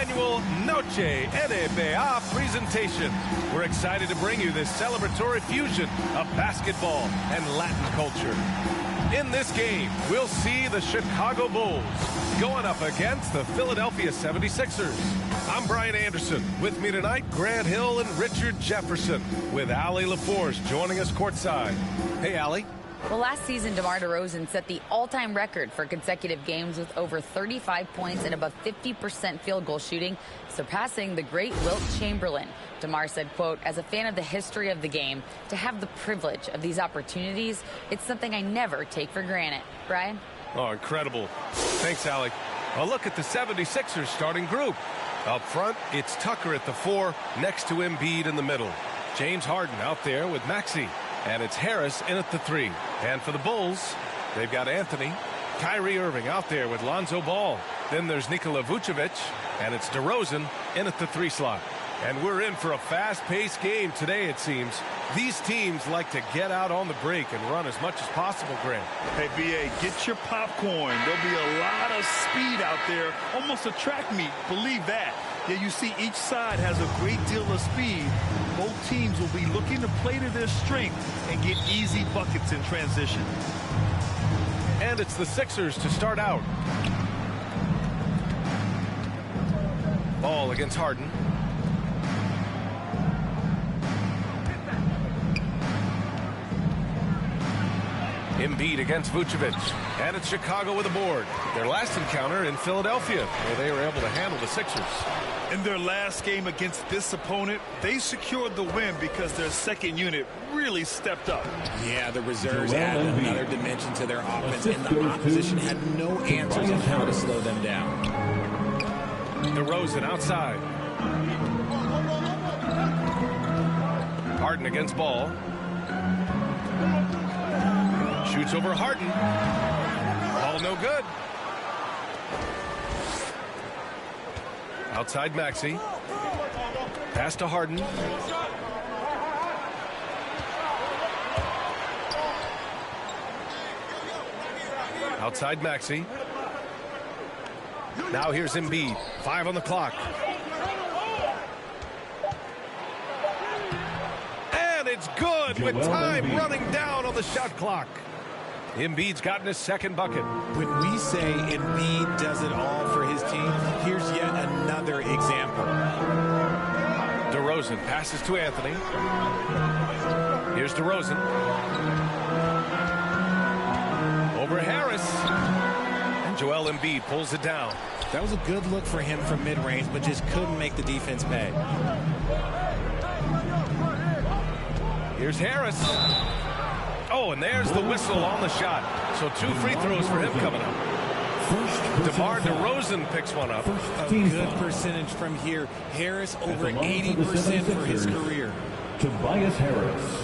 annual Noche NBA presentation. We're excited to bring you this celebratory fusion of basketball and Latin culture. In this game, we'll see the Chicago Bulls going up against the Philadelphia 76ers. I'm Brian Anderson. With me tonight, Grant Hill and Richard Jefferson, with Allie LaForce joining us courtside. Hey, Allie. Well, last season, DeMar DeRozan set the all-time record for consecutive games with over 35 points and above 50% field goal shooting, surpassing the great Wilt Chamberlain. DeMar said, quote, "As a fan of the history of the game, to have the privilege of these opportunities, it's something I never take for granted." Brian? Oh, incredible. Thanks, Allie. A look at the 76ers starting group. Up front, it's Tucker at the 4, next to Embiid in the middle. James Harden out there with Maxey. And it's Harris in at the 3. And for the Bulls, they've got Anthony, Kyrie Irving out there with Lonzo Ball. Then there's Nikola Vucevic, and it's DeRozan in at the 3 slot. And we're in for a fast-paced game today, it seems. These teams like to get out on the break and run as much as possible, Grant. Hey, B.A., get your popcorn. There'll be a lot of speed out there, almost a track meet. Believe that. Yeah, you see each side has a great deal of speed. Both teams will be looking to play to their strength and get easy buckets in transition. And it's the Sixers to start out. Ball against Harden. Embiid against Vucevic. And it's Chicago with a board. Their last encounter in Philadelphia, where they were able to handle the Sixers. In their last game against this opponent, they secured the win because their second unit really stepped up. Yeah, the reserves added another dimension to their offense, and the opposition had no answers on how to slow them down. DeRozan outside. Harden against Ball. Shoots over Harden. Ball no good. Outside Maxey. Pass to Harden. Outside Maxey. Now here's Embiid. 5 on the clock. And it's good with time running down on the shot clock. Embiid's gotten his second bucket. When we say Embiid does it all for his team, here's yet another example. DeRozan passes to Anthony. Here's DeRozan. Over Harris. And Joel Embiid pulls it down. That was a good look for him from mid-range, but just couldn't make the defense pay. Here's Harris. Oh, and there's the whistle on the shot. So 2 free throws for him coming up. DeMar DeRozan picks one up. A good percentage from here. Harris over 80% for his career. Tobias Harris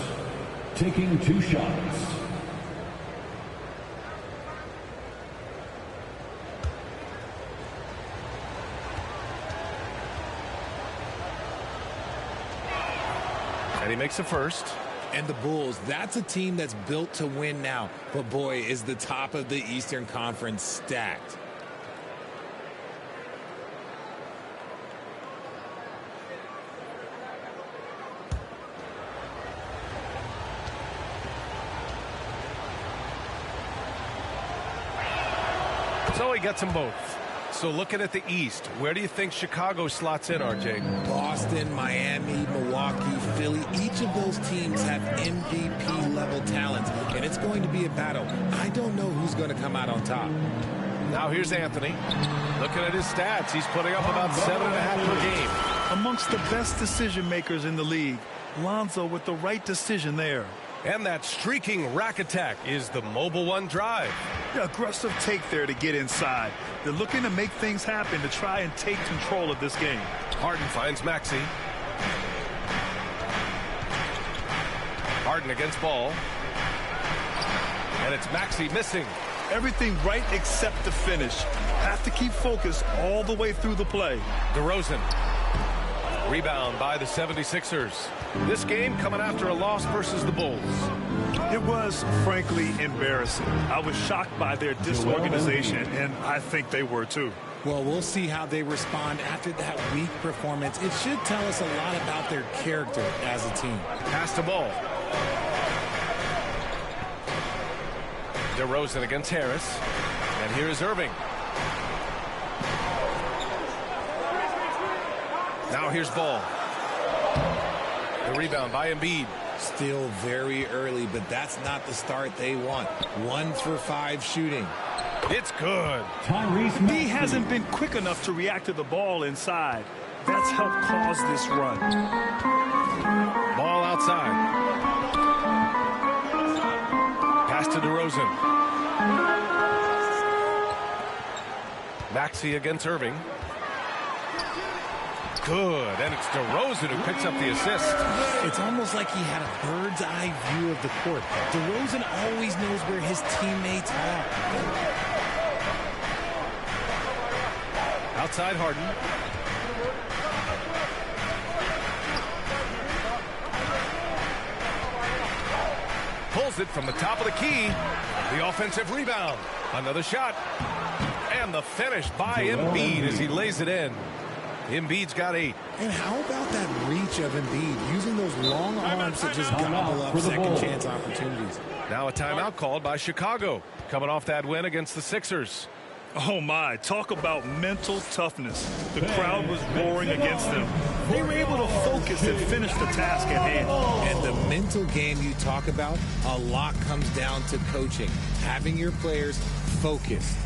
taking 2 shots. And he makes the first. And the Bulls, that's a team that's built to win now. But boy, is the top of the Eastern Conference stacked. So he gets them both. So looking at the East, where do you think Chicago slots in, RJ? Boston, Miami, Milwaukee, Philly, each of those teams have MVP-level talents, and it's going to be a battle. I don't know who's going to come out on top. Now here's Anthony. Looking at his stats, he's putting up about 7.5 per game. Amongst the best decision makers in the league, Lonzo with the right decision there. And that streaking rack attack is the Mobile One drive. The aggressive take there to get inside. They're looking to make things happen to try and take control of this game. Harden finds Maxey. Harden against Ball. And it's Maxey missing. Everything right except the finish. Have to keep focused all the way through the play. DeRozan. Rebound by the 76ers. This game coming after a loss versus the Bulls. It was, frankly, embarrassing. I was shocked by their disorganization, and I think they were too. Well, we'll see how they respond after that weak performance. It should tell us a lot about their character as a team. Pass the ball. DeRozan against Harris. And here is Irving. Now here's Ball. The rebound by Embiid. Still very early, but that's not the start they want. 1 for 5 shooting. It's good. He hasn't been quick enough to react to the ball inside. That's helped cause this run. Ball outside. Pass to DeRozan. Maxey against Irving. Good, and it's DeRozan who picks up the assist. It's almost like he had a bird's eye view of the court. DeRozan always knows where his teammates are. Outside Harden. Pulls it from the top of the key. The offensive rebound. Another shot. And the finish by Embiid as he lays it in. Embiid's got 8. And how about that reach of Embiid, using those long arms to just gobble up second chance opportunities. Now a timeout called by Chicago, coming off that win against the Sixers. Oh my, talk about mental toughness. The crowd was roaring against them. They were able to focus and finish the task at hand. And the mental game you talk about, a lot comes down to coaching, having your players focused.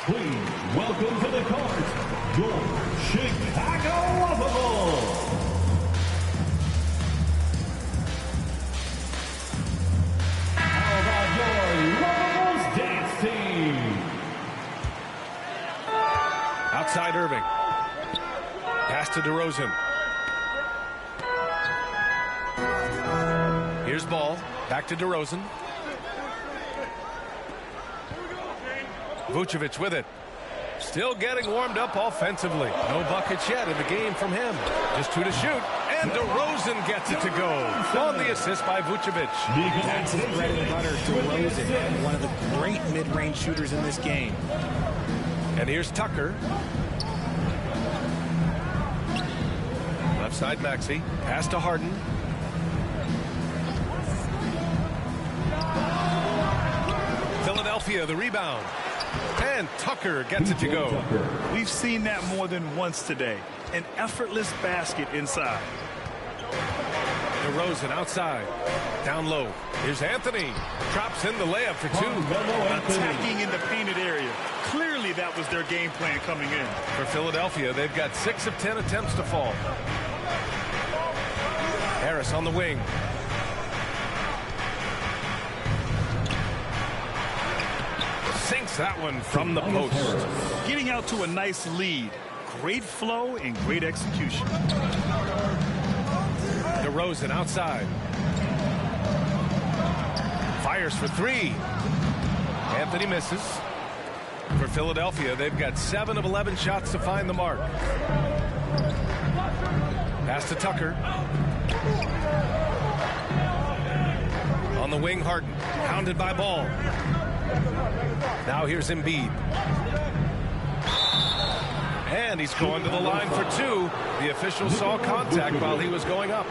Please welcome to the court, your Chicago Bulls. How about your Bulls dance team? Outside Irving. Pass to DeRozan. Here's Ball. Back to DeRozan. Vucevic with it. Still getting warmed up offensively. No buckets yet in the game from him. Just 2 to shoot. And DeRozan gets it to go. On the assist by Vucevic. That's his bread and butter, DeRozan, one of the great mid-range shooters in this game. And here's Tucker. Left side Maxey. Pass to Harden. Philadelphia the rebound. And Tucker gets it to go. We've seen that more than once today. An effortless basket inside. DeRozan outside. Down low. Here's Anthony. Drops in the layup for 2. Attacking in the painted area. Clearly that was their game plan coming in. For Philadelphia, they've got 6 of 10 attempts to fall. Harris on the wing. Sinks that one from the post. Getting out to a nice lead. Great flow and great execution. DeRozan outside. Fires for 3. Anthony misses. For Philadelphia, they've got 7 of 11 shots to find the mark. Pass to Tucker. On the wing, Harden. Pounded by Ball. Now here's Embiid. And he's going to the line for 2. The official saw contact while he was going up.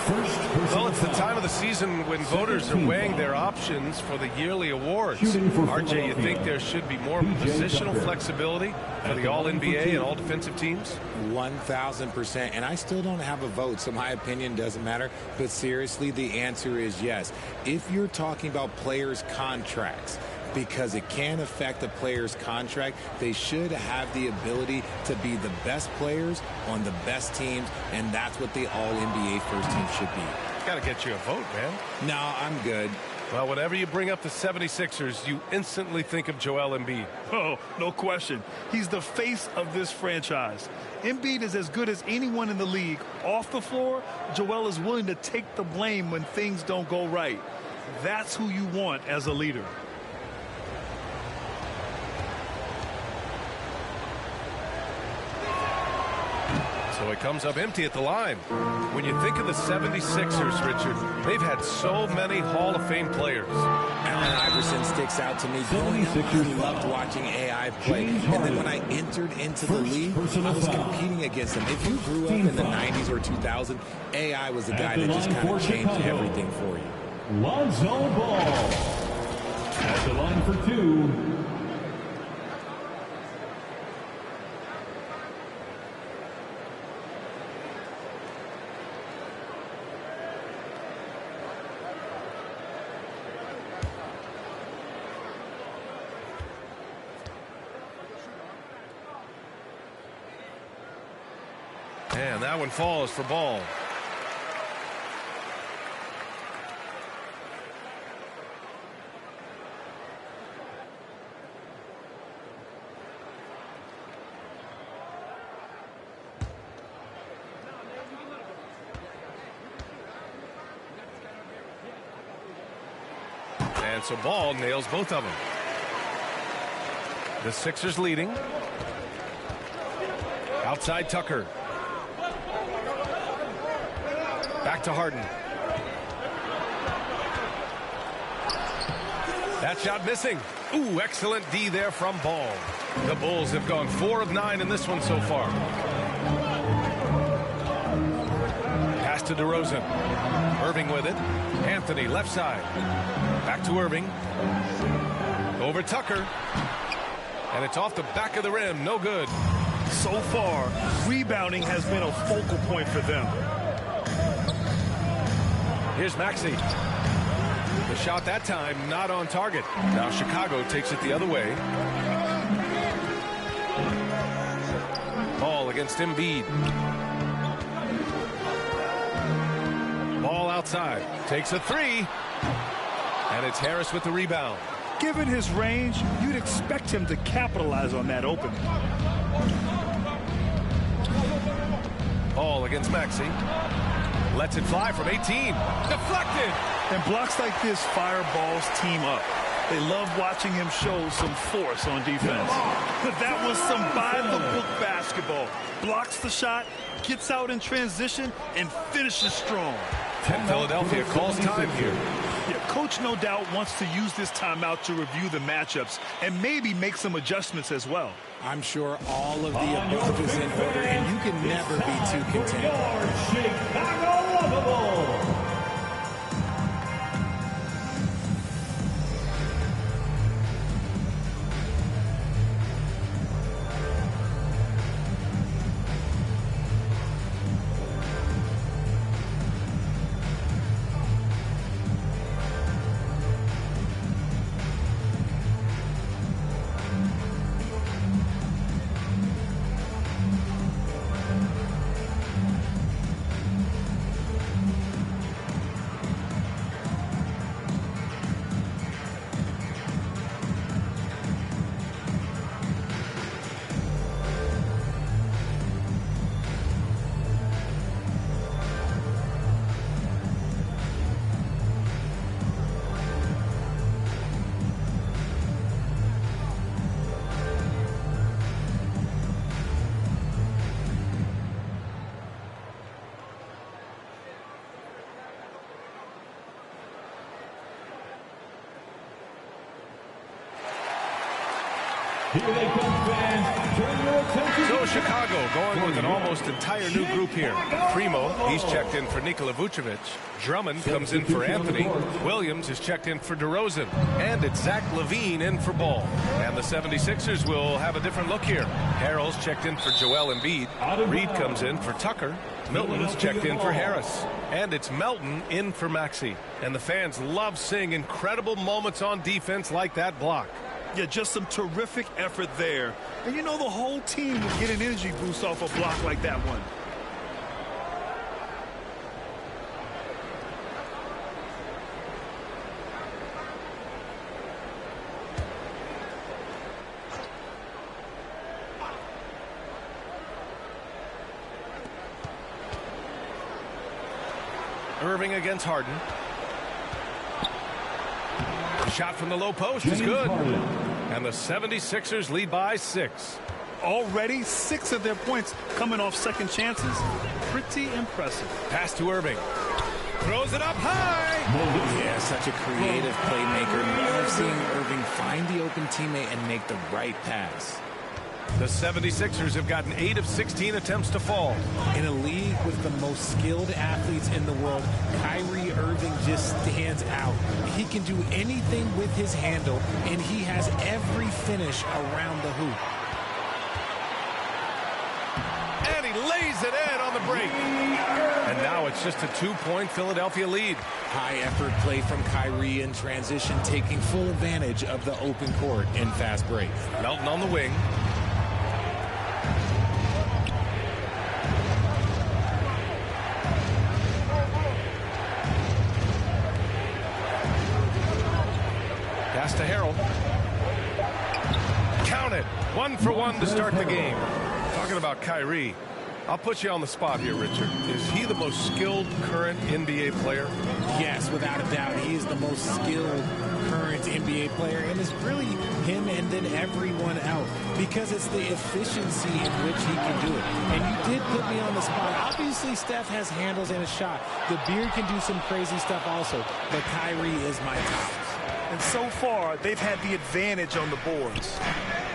First personal Well, it's the foul. time of the season when voters are weighing their options for the yearly awards. Shooting for RJ, you think Philadelphia. there should be more PJ positional Tucker. flexibility for the All-NBA and All-Defensive teams? 1,000%. And I still don't have a vote, so my opinion doesn't matter. But seriously, the answer is yes. If you're talking about players' contracts, because it can affect a player's contract, they should have the ability to be the best players on the best teams, and that's what the All-NBA first team should be. Got to get you a vote, man. No, I'm good. Well, whenever you bring up the 76ers, you instantly think of Joel Embiid. Oh, no question. He's the face of this franchise. Embiid is as good as anyone in the league. Off the floor, Joel is willing to take the blame when things don't go right. That's who you want as a leader. So it comes up empty at the line. When you think of the 76ers, Richard, they've had so many Hall of Fame players. Allen Iverson sticks out to me. Growing up, I 76ers loved watching AI play. James And then Harden. when I entered into the First league, personal I was foul. competing against him. If you grew up in the 90s or 2000, AI was the At guy the that just line kind for of changed Chicago. everything for you. Lonzo Ball. At the line for two. And that one falls for Ball. And so Ball nails both of them. The Sixers leading. Outside Tucker. Back to Harden. That shot missing. Ooh, excellent D there from Ball. The Bulls have gone 4 of 9 in this one so far. Pass to DeRozan. Irving with it. Anthony left side. Back to Irving. Over Tucker. And it's off the back of the rim. No good. So far, rebounding has been a focal point for them. Here's Maxey. The shot that time not on target. Now Chicago takes it the other way. Ball against Embiid. Ball outside. Takes a three. And it's Harris with the rebound. Given his range, you'd expect him to capitalize on that opening. Ball against Maxey. Lets it fly from 18. Deflected. And blocks like this fire Ball's team up. They love watching him show some force on defense. But that was some by-the-book basketball. Blocks the shot, gets out in transition, and finishes strong. And Philadelphia calls time here. Yeah, coach no doubt wants to use this timeout to review the matchups and maybe make some adjustments as well. I'm sure all of the above is in order, and you can never be too content. Your Chicago Lovable. Here they come, fans. Turn your attention. So Chicago going with an almost entire new group here. Primo, he's checked in for Nikola Vucevic. Drummond comes in for Anthony. Williams is checked in for DeRozan. And it's Zach LaVine in for Ball. And the 76ers will have a different look here. Harrell's checked in for Joel Embiid. Reed comes in for Tucker. Milton's checked in for Harris. And it's Melton in for Maxey. And the fans love seeing incredible moments on defense like that block. Yeah, just some terrific effort there. And you know the whole team will get an energy boost off a block like that one. Irving against Harden. The shot from the low post is good. And the 76ers lead by 6. Already 6 of their points coming off second chances. Pretty impressive. Pass to Irving. Throws it up high. Yeah, such a creative playmaker. Love seeing Irving find the open teammate and make the right pass. The 76ers have gotten 8 of 16 attempts to fall. In a league with the most skilled athletes in the world, Kyrie Irving just stands out. He can do anything with his handle, and he has every finish around the hoop. And he lays it in on the break. And now it's just a 2-point Philadelphia lead. High effort play from Kyrie in transition, taking full advantage of the open court in fast break. Melton on the wing. Pass to Harrell. Count it. 1 for 1 to start the game. Talking about Kyrie, I'll put you on the spot here, Richard. Is he the most skilled current NBA player? Yes, without a doubt. He is the most skilled current NBA player, and it's really him and then everyone else because it's the efficiency in which he can do it. And you did put me on the spot. Obviously, Steph has handles and a shot. The Beard can do some crazy stuff also, but Kyrie is my top. And so far, they've had the advantage on the boards.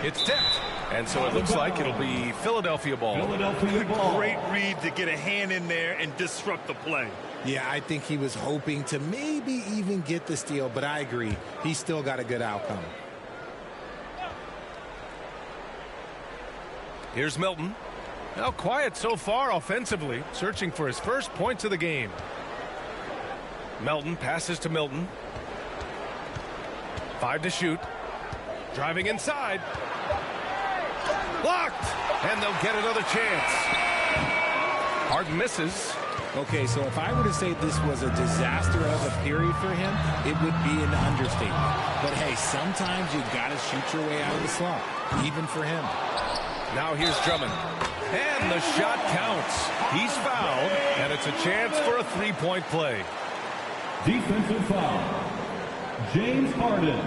It's tipped. And so it looks like it'll be Philadelphia ball. Philadelphia ball. Great read to get a hand in there and disrupt the play. Yeah, I think he was hoping to maybe even get the steal, but I agree. He still got a good outcome. Here's Milton. Now quiet so far offensively, searching for his first points of the game. Melton passes to Milton. 5 to shoot. Driving inside. Blocked. And they'll get another chance. Harden misses. Okay, so if I were to say this was a disaster of a period for him, it would be an understatement. But hey, sometimes you got to shoot your way out of the slump, even for him. Now here's Drummond. And the shot counts. He's fouled, and it's a chance for a 3-point play. Defensive foul. James Harden.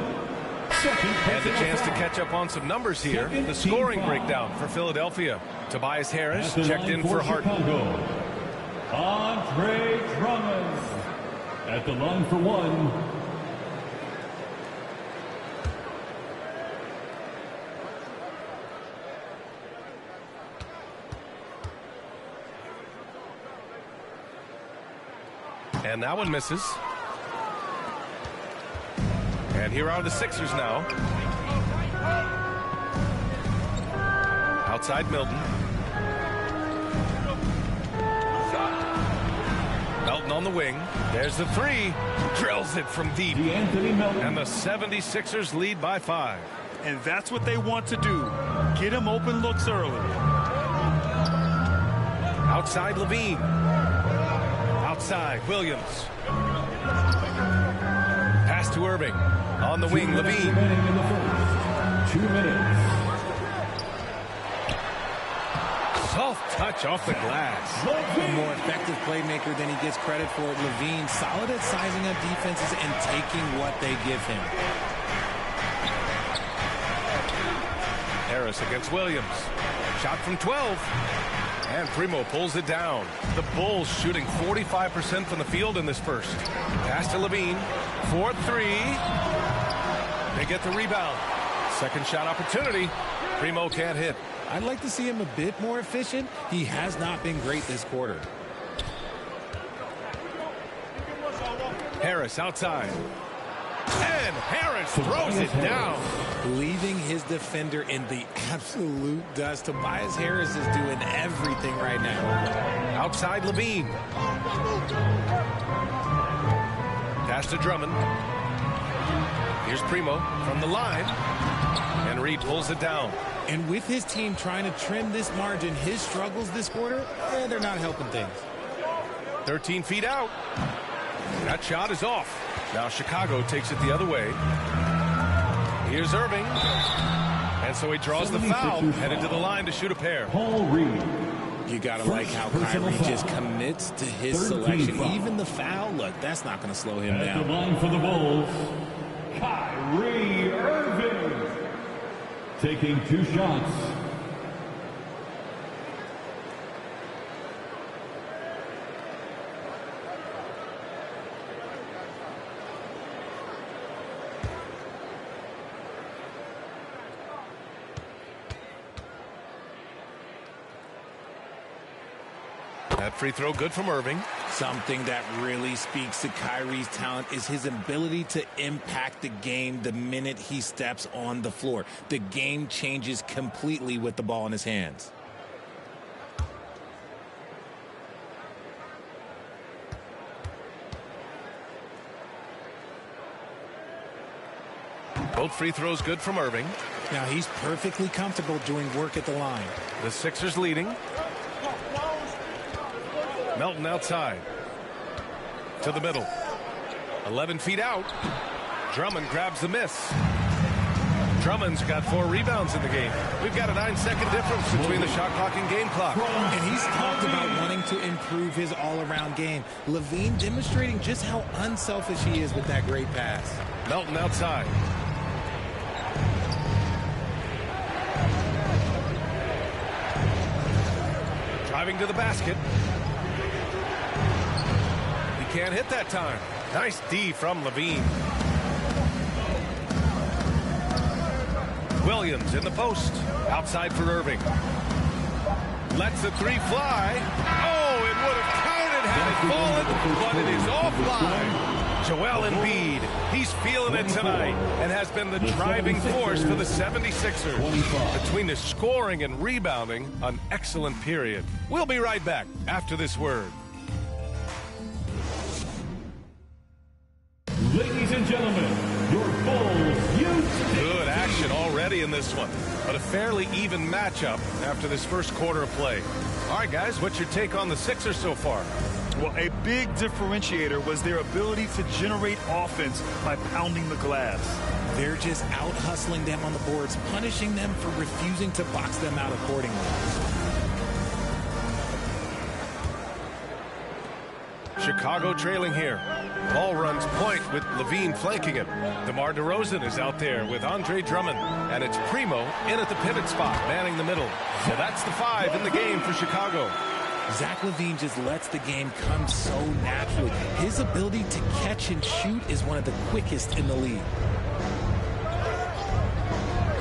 And a chance to catch up on some numbers here. The scoring breakdown for Philadelphia. Tobias Harris checked in for Harden. Andre Drummond at the line for 1. And that one misses. And here are the Sixers now. Outside Milton. Melton on the wing. There's the 3. Drills it from deep. And the 76ers lead by 5. And that's what they want to do. Get him open looks early. Outside Levine. Outside Williams. Pass to Irving. On the wing, Levine. 2 minutes. Soft touch off the glass. A more effective playmaker than he gets credit for. Levine, solid at sizing up defenses and taking what they give him. Harris against Williams. Shot from 12. And Primo pulls it down. The Bulls shooting 45% from the field in this first. Pass to Levine. 4-3. They get the rebound. Second shot opportunity. Primo can't hit. I'd like to see him a bit more efficient. He has not been great this quarter. Harris outside. And Harris throws it down. Leaving his defender in the absolute dust. Tobias Harris is doing everything right now. Outside Levine. Pass to Drummond. Here's Primo from the line. And Reed pulls it down. And with his team trying to trim this margin, his struggles this quarter, they're not helping things. 13 feet out. That shot is off. Now Chicago takes it the other way. Here's Irving. And so he draws the foul, headed to the line to shoot a pair. Paul Reed. You got to like how Kyrie just commits to his selection. Even the foul, look, that's not going to slow him down. At the line for the Bulls, Kyrie Irving. Taking 2 shots. That free throw good from Irving. Something that really speaks to Kyrie's talent is his ability to impact the game the minute he steps on the floor. The game changes completely with the ball in his hands. Both free throws good from Irving. Now he's perfectly comfortable doing work at the line. The Sixers leading. Melton outside. To the middle. 11 feet out. Drummond grabs the miss. Drummond's got 4 rebounds in the game. We've got a 9-second difference between the shot clock and game clock. And he's talked about wanting to improve his all-around game. Levine demonstrating just how unselfish he is with that great pass. Melton outside. Driving to the basket. Can't hit that time. Nice D from Levine. Williams in the post. Outside for Irving. Lets the 3 fly. Oh, it would have counted had it fallen, but it is offline. Joel Embiid, he's feeling it tonight and has been the driving force for the 76ers. Between the scoring and rebounding, an excellent period. We'll be right back after this word. Ladies and gentlemen, your Bulls use good action already in this one, but a fairly even matchup after this first quarter of play. All right, guys, what's your take on the Sixers so far? Well, a big differentiator was their ability to generate offense by pounding the glass. They're just out hustling them on the boards, punishing them for refusing to box them out accordingly. Chicago trailing here. Ball runs point with Levine flanking it. DeMar DeRozan is out there with Andre Drummond. And it's Primo in at the pivot spot, manning the middle. So that's the 5 in the game for Chicago. Zach LaVine just lets the game come so naturally. His ability to catch and shoot is one of the quickest in the league.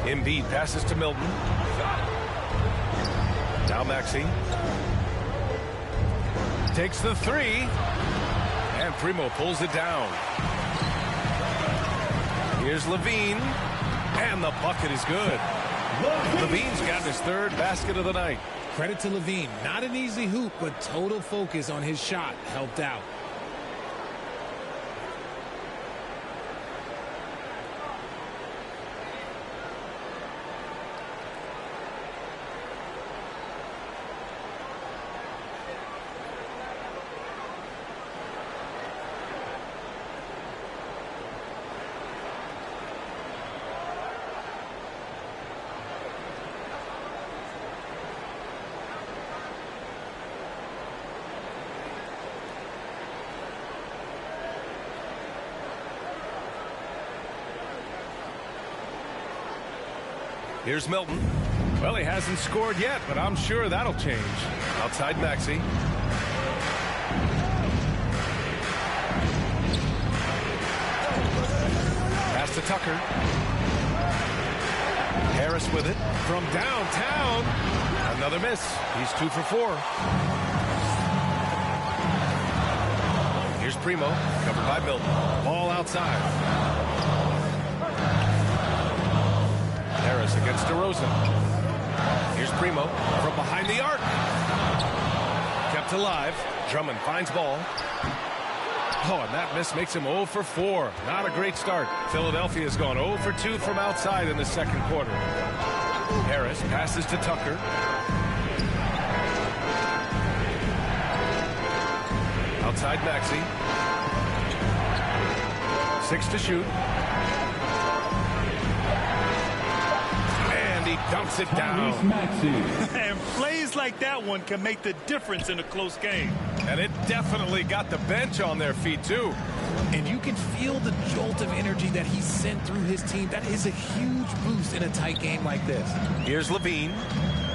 Embiid passes to Milton. Now Maxey. Takes the 3. And Primo pulls it down. Here's Levine. And the bucket is good. Levine's gotten his 3rd basket of the night. Credit to Levine. Not an easy hoop, but total focus on his shot helped out. Here's Milton. Well, he hasn't scored yet, but I'm sure that'll change. Outside Maxey. Pass to Tucker. Harris with it from downtown. Another miss. He's 2 for 4. Here's Primo, covered by Milton. Ball outside. Harris against DeRozan. Here's Primo from behind the arc. Kept alive. Drummond finds ball. Oh, and that miss makes him 0 for 4. Not a great start. Philadelphia's gone 0 for 2 from outside in the second quarter. Harris passes to Tucker. Outside Maxey. 6 to shoot. And he dumps it down. And plays like that one can make the difference in a close game. And it definitely got the bench on their feet, too. And you can feel the jolt of energy that he sent through his team. That is a huge boost in a tight game like this. Here's Levine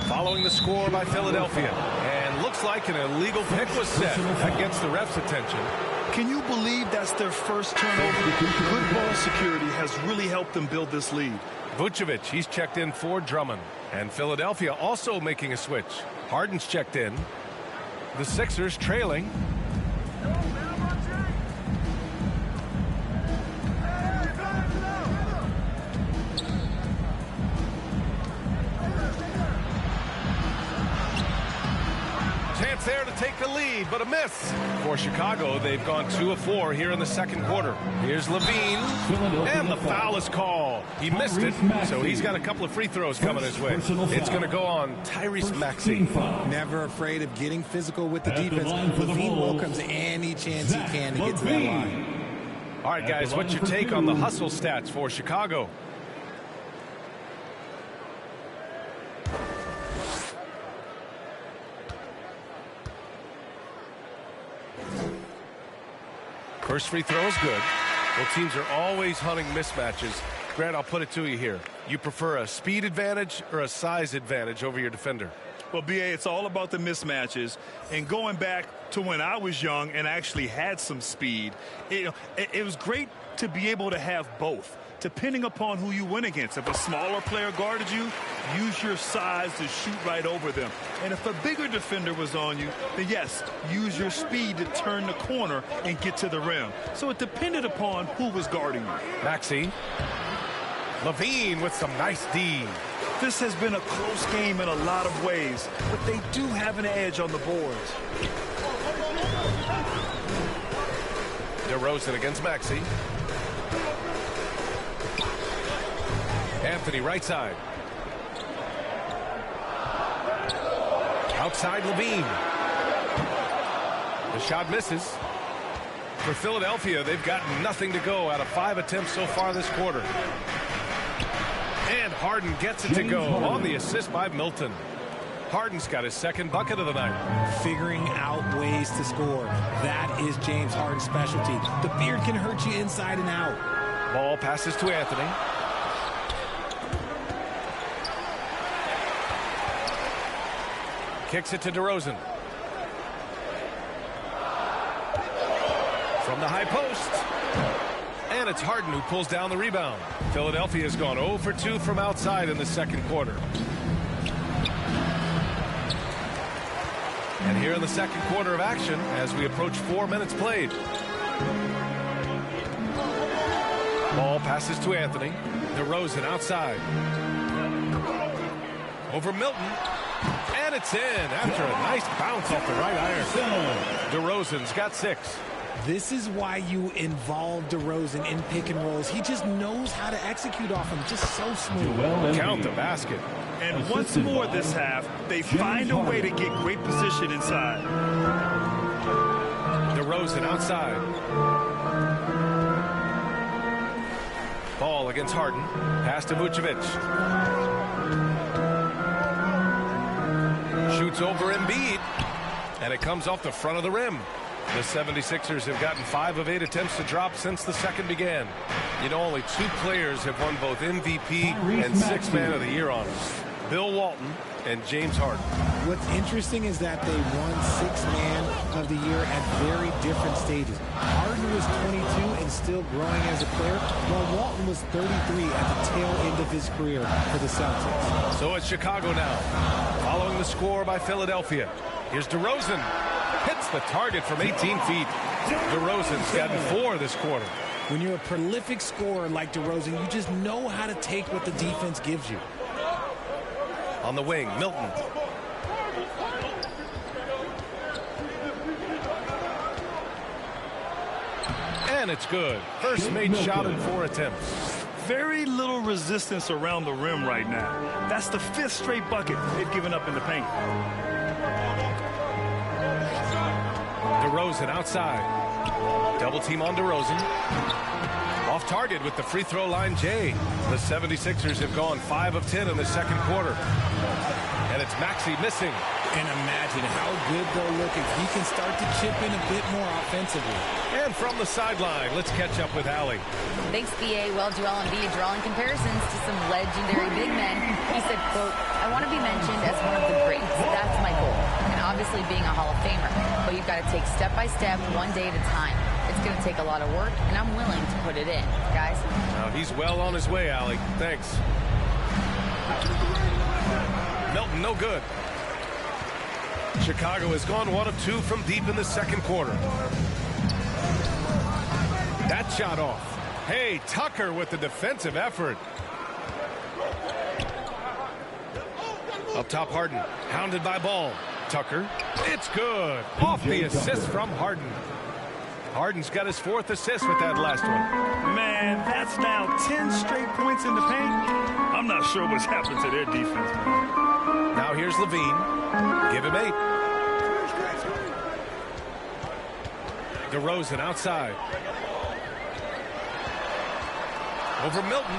following the score by Philadelphia. And looks like an illegal pick was set. That gets the ref's attention. Can you believe that's their first turnover? Good ball security has really helped them build this lead. Vucevic, he's checked in for Drummond. And Philadelphia also making a switch. Harden's checked in. The Sixers trailing. Chance there to take the lead, but a miss. For Chicago, they've gone 2 of 4 here in the second quarter. Here's Levine, and the foul is called. He missed it, so he's got a couple of free throws coming his way. It's going to go on Tyrese Maxey. Never afraid of getting physical with the defense. Levine welcomes any chance he can to get to that line. All right, guys, what's your take on the hustle stats for Chicago? First free throw is good. Well, teams are always hunting mismatches. Grant, I'll put it to you here. You prefer a speed advantage or a size advantage over your defender? Well, B.A., it's all about the mismatches. And going back to when I was young and actually had some speed, it was great to be able to have both, depending upon who you went against. If a smaller player guarded you, use your size to shoot right over them. And if a bigger defender was on you, then yes, use your speed to turn the corner and get to the rim. So it depended upon who was guarding you. Maxey. Levine with some nice D. This has been a close game in a lot of ways, but they do have an edge on the boards. DeRozan against Maxey. Anthony right side. Outside Levine. The shot misses. For Philadelphia, they've gotten nothing to go out of 5 attempts so far this quarter. And Harden gets it to go on the assist by Milton. Harden's got his second bucket of the night. Figuring out ways to score. That is James Harden's specialty. The beard can hurt you inside and out. Ball passes to Anthony. Kicks it to DeRozan. From the high post. And it's Harden who pulls down the rebound. Philadelphia has gone 0 for 2 from outside in the second quarter. And here in the second quarter of action, as we approach 4 minutes played. Ball passes to Anthony. DeRozan outside. Over Milton. And it's in after a nice bounce off the right iron. DeRozan's got 6. This is why you involve DeRozan in pick and rolls. He just knows how to execute off him. Just so smooth. Count the basket. And once more this half, they find a way to get great position inside. DeRozan outside. Ball against Harden. Pass to Vucevic. Shoots over Embiid. And it comes off the front of the rim. The 76ers have gotten 5 of 8 attempts to drop since the second began. You know, only 2 players have won both MVP and 6th Man of the Year honors. Bill Walton and James Harden. What's interesting is that they won Sixth Man of the Year at very different stages. Harden was 22 and still growing as a player, while Walton was 33 at the tail end of his career for the Celtics. So it's Chicago now, following the score by Philadelphia. Here's DeRozan. Hits the target from 18 feet. DeRozan's gotten 4 this quarter. When you're a prolific scorer like DeRozan, you just know how to take what the defense gives you. On the wing, Milton. And it's good. First made shot in 4 attempts. Very little resistance around the rim right now. That's the 5th straight bucket they've given up in the paint. DeRozan outside. Double team on DeRozan. Off target with the free throw line, Jay. The 76ers have gone 5 of 10 in the second quarter. And it's Maxey missing. And imagine how good they'll look if he can start to chip in a bit more offensively. And from the sideline, let's catch up with Allie. Thanks, BA. Well, Joel Embiid drawing comparisons to some legendary big men. He said, quote, "I want to be mentioned as one of the greats. That's my goal. And obviously being a Hall of Famer. But you've got to take step by step, one day at a time. It's going to take a lot of work, and I'm willing to put it in." Guys? Now he's well on his way, Allie. Thanks. Milton, no good. Chicago has gone 1 of 2 from deep in the second quarter. That shot off. Hey, Tucker with the defensive effort. Up top, Harden. Hounded by Ball. Tucker. It's good. Off the assist from Harden. Harden's got his 4th assist with that last one. Man, that's now 10 straight points in the paint. I'm not sure what's happened to their defense, man. Now here's Levine. Give him 8. DeRozan outside. Over Milton.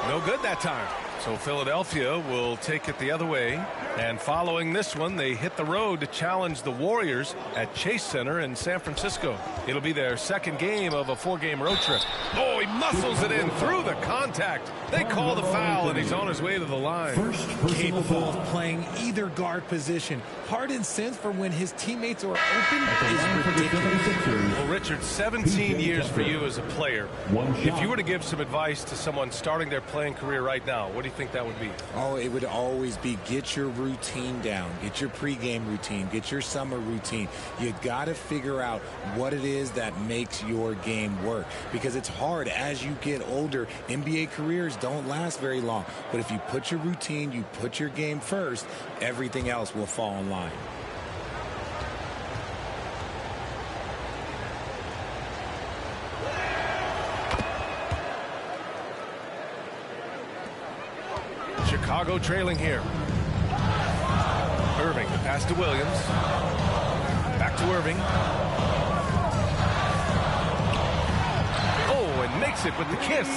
No good that time. So Philadelphia will take it the other way. And following this one, they hit the road to challenge the Warriors at Chase Center in San Francisco. It'll be their second game of a 4-game road trip. Oh, he muscles it in through the contact. They call the foul, and he's on his way to the line. Capable of playing either guard position. Harden's sense for when his teammates are open is ridiculous. Well, Richard, 17 years for you as a player. If you were to give some advice to someone starting their playing career right now, what do you think that would be? Oh, it would always be get your routine down. Get your pregame routine. Get your summer routine. You got to figure out what it is that makes your game work. Because it's hard as you get older. NBA careers don't last very long. But if you put your routine, you put your game first, everything else will fall in line. Chicago trailing here. Irving, the pass to Williams. Back to Irving. Oh, and makes it with the kiss.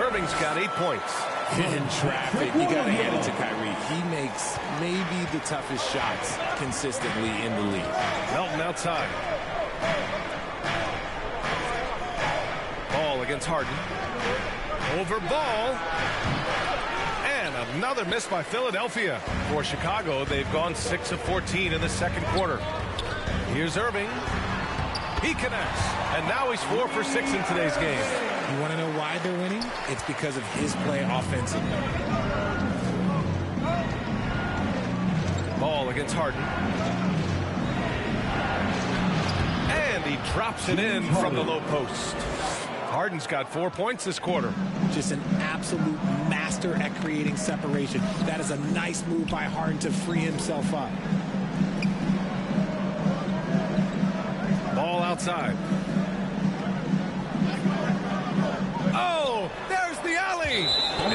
Irving's got 8 points. In traffic, you got to hand it to Kyrie. He makes maybe the toughest shots consistently in the league. Melton outside. Ball against Harden. Over Ball. And another miss by Philadelphia. For Chicago, they've gone 6 of 14 in the second quarter. Here's Irving. He connects. And now he's 4 for 6 in today's game. You want to know why they're winning? It's because of his play offensively. Ball against Harden. And he drops it in from the low post. Harden's got 4 points this quarter. Just an absolute master at creating separation. That is a nice move by Harden to free himself up. Ball outside. Oh, there's the alley.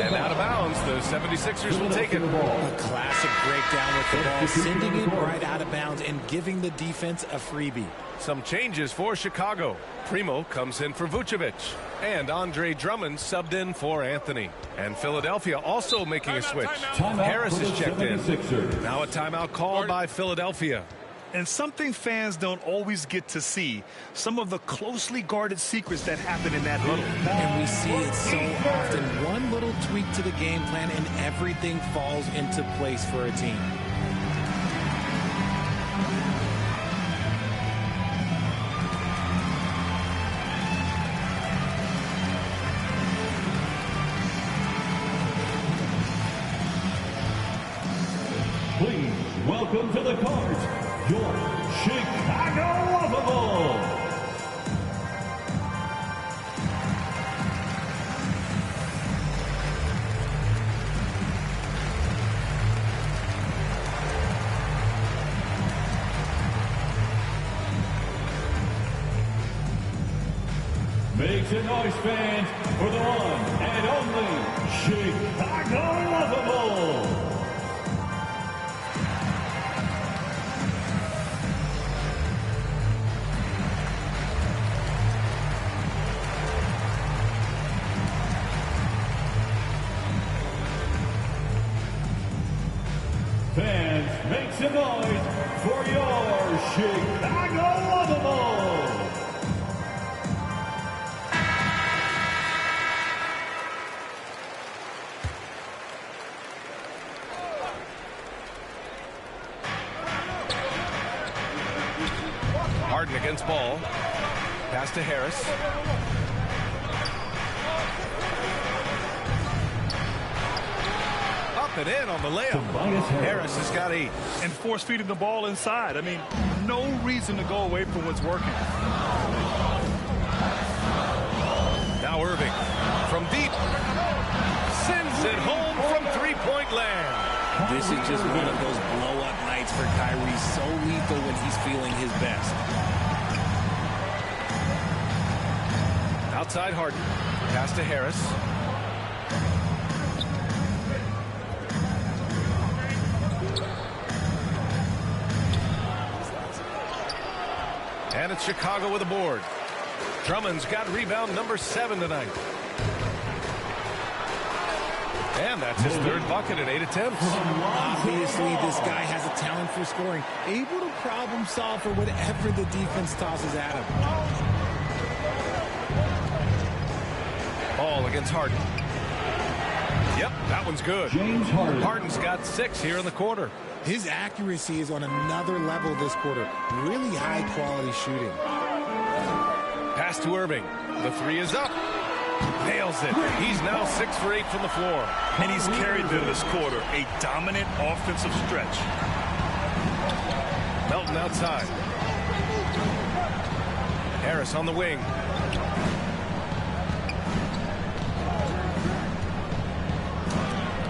And out of bounds, the 76ers will take it. A classic breakdown with the ball, sending it right out of bounds and giving the defense a freebie. Some changes for Chicago. Primo comes in for Vucevic. And Andre Drummond subbed in for Anthony. And Philadelphia also making a switch. Harris is checked in. Now a timeout called by Philadelphia. And something fans don't always get to see, some of the closely guarded secrets that happen in that huddle. And we see it so often. One little tweak to the game plan and everything falls into place for a team. Please welcome to the court, your Chicago Lovable. Make some noise, fans, for the one and only Chicago Lovable. Fans, make some noise for your Chicago Lovable. Harden against ball. Pass to Harris. Up and in on the layup. Harris has got 8. And force feeding the ball inside. I mean, no reason to go away from what's working. Now Irving from deep. Sends it home from three-point land. This is just one of those blow-up nights for Kyrie. So lethal when he's feeling his best. Outside Harden. Pass to Harris. And it's Chicago with a board. Drummond's got rebound number 7 tonight. And that's his 3rd bucket in 8 attempts. Obviously, this guy has a talent for scoring. Able to problem solve for whatever the defense tosses at him. Ball against Harden. Yep, that one's good. James Harden. Harden's got 6 here in the quarter. His accuracy is on another level this quarter. Really high-quality shooting. Pass to Irving. The 3 is up. Nails it. He's now 6 for 8 from the floor. And he's carried them this quarter. A dominant offensive stretch. Melton outside. Harris on the wing.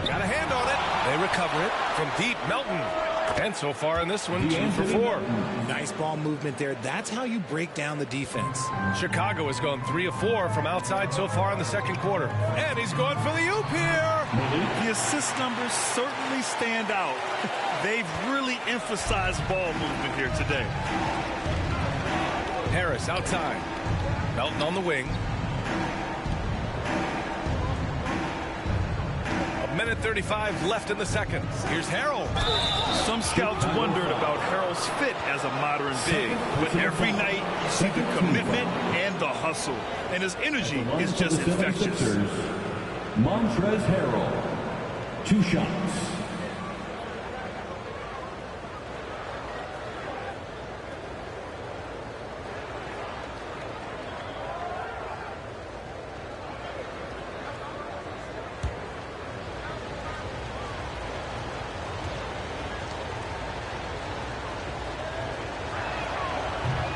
Got a hand on it. They recover it from deep. Melton. And so far in this one, 2 for 4. Nice ball movement there. That's how you break down the defense. Chicago has gone 3 of 4 from outside so far in the second quarter. And he's going for the oop here. The assist numbers certainly stand out. They've really emphasized ball movement here today. Harris outside. Melton on the wing. Minute 35 left in the second. Here's Harrell. Some scouts wondered about Harrell's fit as a modern big, but every night you see the commitment and the hustle, and his energy is just infectious. Montrezl Harrell, 2 shots.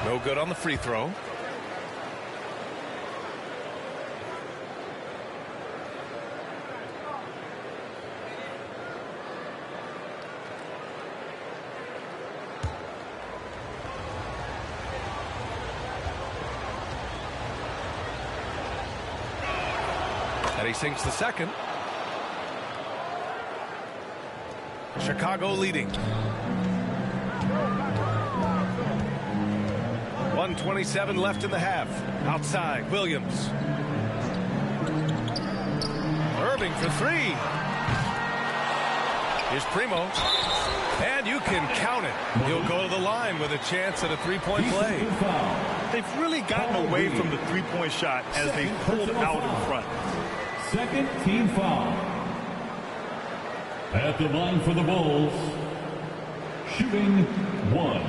No good on the free throw. And he sinks the second. Chicago leading. 1:27 left in the half. Outside, Williams. Irving for 3. Here's Primo. And you can count it. He'll go to the line with a chance at a three-point play. They've really gotten away from the three-point shot as they pulled out in front. Second team foul. At the line for the Bulls, shooting one.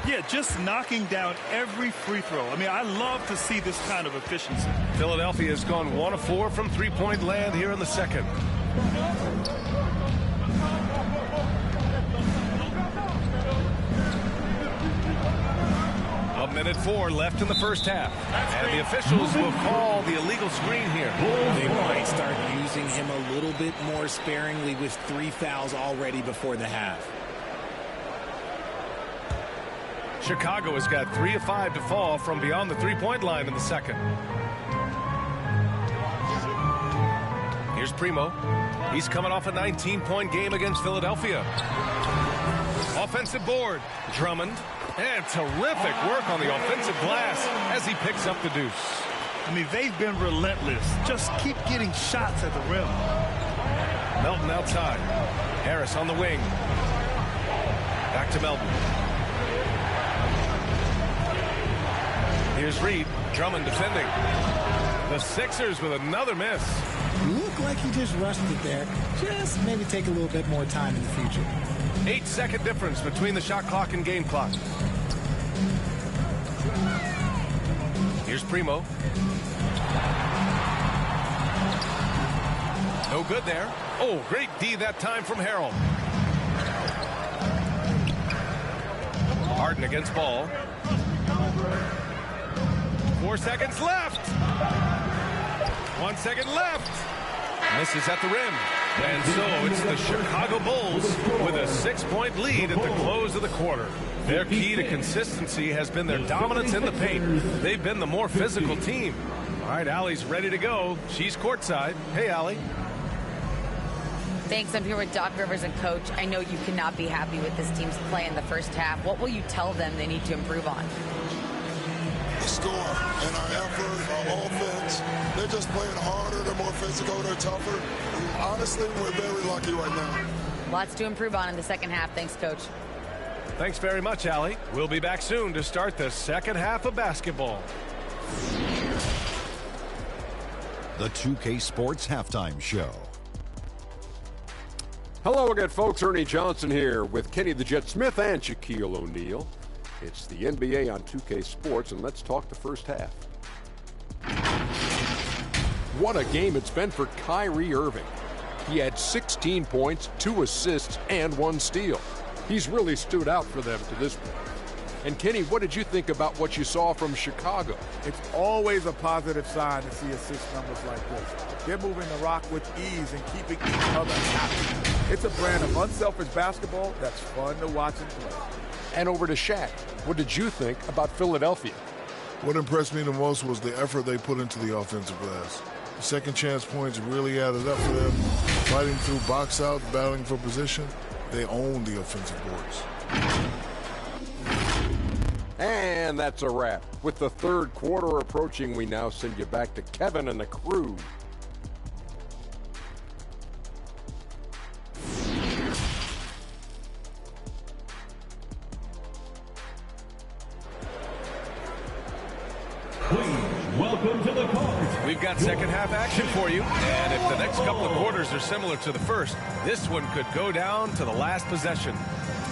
Yeah, just knocking down every free throw. I mean, I love to see this kind of efficiency. Philadelphia has gone 1 of 4 from three-point land here in the second. A minute 4 left in the first half. And the officials will call the illegal screen here. They might start using him a little bit more sparingly with 3 fouls already before the half. Chicago has got 3 of 5 to fall from beyond the three-point line in the second. Here's Primo. He's coming off a 19-point game against Philadelphia. Offensive board. Drummond. And terrific work on the offensive glass as he picks up the deuce. I mean, they've been relentless. Just keep getting shots at the rim. Melton outside. Harris on the wing. Back to Melton. Here's Reed. Drummond defending. The Sixers with another miss. Looked like he just rushed it there. Just maybe take a little bit more time in the future. 8-second difference between the shot clock and game clock. Here's Primo. No good there. Oh, great D that time from Harrell. Harden against Ball. 4 seconds left. 1 second left. Misses at the rim. And so it's the Chicago Bulls with a 6-point lead at the close of the quarter. Their key to consistency has been their dominance in the paint. They've been the more physical team. All right, Allie's ready to go. She's courtside. Hey, Allie. Thanks. I'm here with Doc Rivers and Coach. I know you cannot be happy with this team's play in the first half. What will you tell them they need to improve on? The score and our effort, our offense. They're just playing harder. They're more physical. They're tougher. Honestly, we're very lucky right now. Lots to improve on in the second half. Thanks, Coach. Thanks very much, Allie. We'll be back soon to start the second half of basketball. The 2K Sports Halftime Show. Hello again, folks. Ernie Johnson here with Kenny the Jet Smith and Shaquille O'Neal. It's the NBA on 2K Sports, and let's talk the first half. What a game it's been for Kyrie Irving. He had 16 points, 2 assists, and 1 steal. He's really stood out for them to this point. And Kenny, what did you think about what you saw from Chicago? It's always a positive sign to see assist numbers like this. They're moving the rock with ease and keeping each other happy. It's a brand of unselfish basketball that's fun to watch and play. And over to Shaq. What did you think about Philadelphia? What impressed me the most was the effort they put into the offensive glass. The second chance points really added up for them. Fighting through box out, battling for position, they own the offensive boards. And that's a wrap. With the third quarter approaching, we now send you back to Kevin and the crew. Welcome to the court. We've got second half action for you. And if the next couple of quarters are similar to the first, this one could go down to the last possession.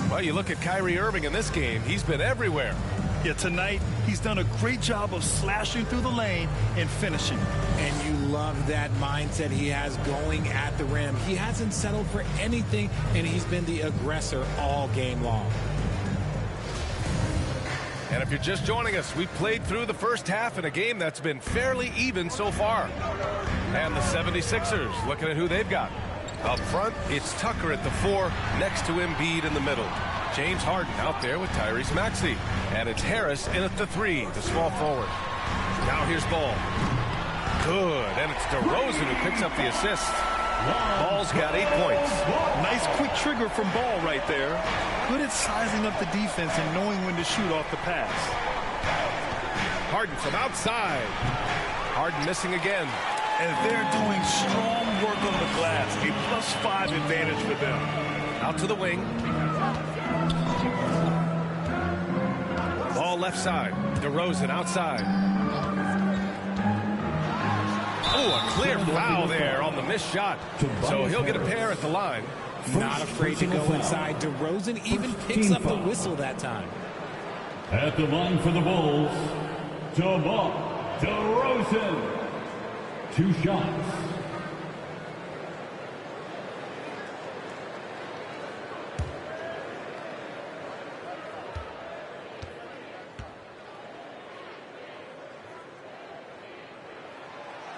Well, you look at Kyrie Irving in this game. He's been everywhere. Yeah, tonight he's done a great job of slashing through the lane and finishing. And you love that mindset he has going at the rim. He hasn't settled for anything, and he's been the aggressor all game long. And if you're just joining us, we played through the first half in a game that's been fairly even so far. And the 76ers, looking at who they've got. Up front, it's Tucker at the 4, next to Embiid in the middle. James Harden out there with Tyrese Maxey. And it's Harris in at the 3, the small forward. Now here's Ball. Good, and it's DeRozan who picks up the assist. Ball's got 8 points. Nice quick trigger from Ball right there. Good at sizing up the defense and knowing when to shoot off the pass. Harden from outside. Harden missing again. And they're doing strong work on the glass. A +5 advantage for them. Out to the wing. Ball left side. DeRozan outside. Oh, a clear foul there on the missed shot. So he'll get a pair at the line. Not afraid to go inside. DeRozan even picks up the whistle that time. At the line for the Bulls, DeMar DeRozan. 2 shots.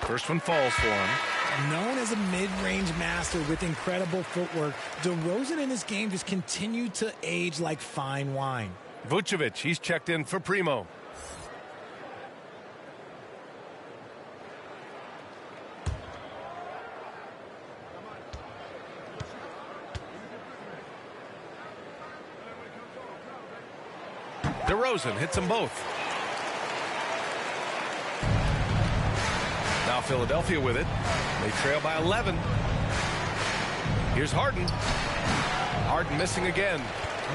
First one falls for him. Known as a mid-range master with incredible footwork, DeRozan in this game just continued to age like fine wine. Vucevic, he's checked in for Primo. DeRozan hits them both. Now Philadelphia with it. They trail by 11. Here's Harden. Harden missing again.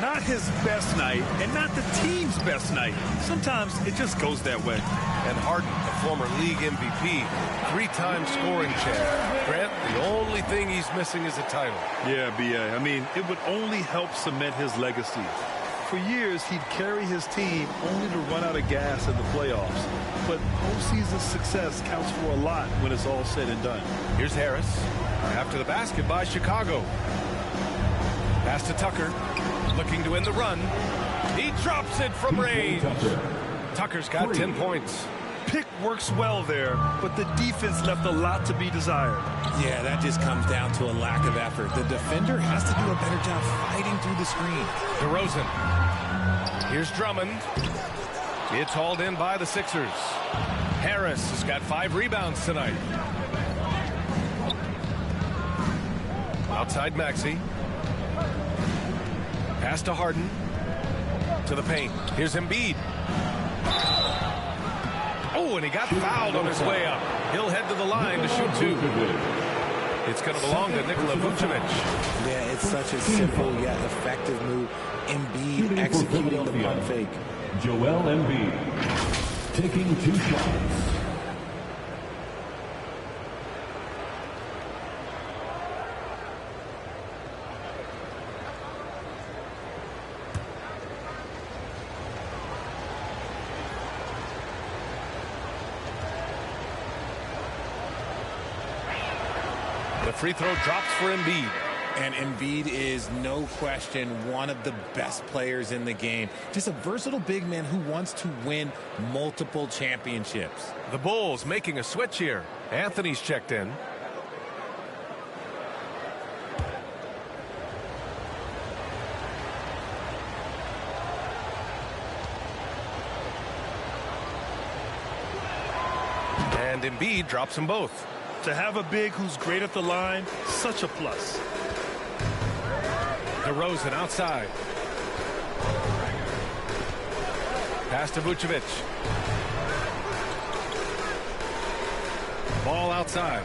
Not his best night, and not the team's best night. Sometimes it just goes that way. And Harden, a former league MVP, 3-time scoring champ. Grant, the only thing he's missing is a title. Yeah, B.A. I mean, it would only help cement his legacy. For years, he'd carry his team only to run out of gas in the playoffs. But postseason success counts for a lot when it's all said and done. Here's Harris. After the basket by Chicago. Pass to Tucker. Looking to win the run. He drops it from range. Tucker's got 10 points. Pick works well there, but the defense left a lot to be desired. Yeah, that just comes down to a lack of effort. The defender has to do a better job fighting through the screen. DeRozan. Here's Drummond. It's hauled in by the Sixers. Harris has got 5 rebounds tonight. Outside Maxey. Pass to Harden. To the paint. Here's Embiid. Oh, and he got fouled on his way up. He'll head to the line to shoot 2. It's going to belong to Nikola Vucevic. Yeah, it's such a simple yet effective move. Embiid executing the pump fake. Joel Embiid taking 2 shots. The free throw drops for Embiid. And Embiid is, no question, one of the best players in the game. Just a versatile big man who wants to win multiple championships. The Bulls making a switch here. Anthony's checked in. And Embiid drops them both. To have a big who's great at the line, such a plus. DeRozan outside. Pass to Vucevic. Ball outside.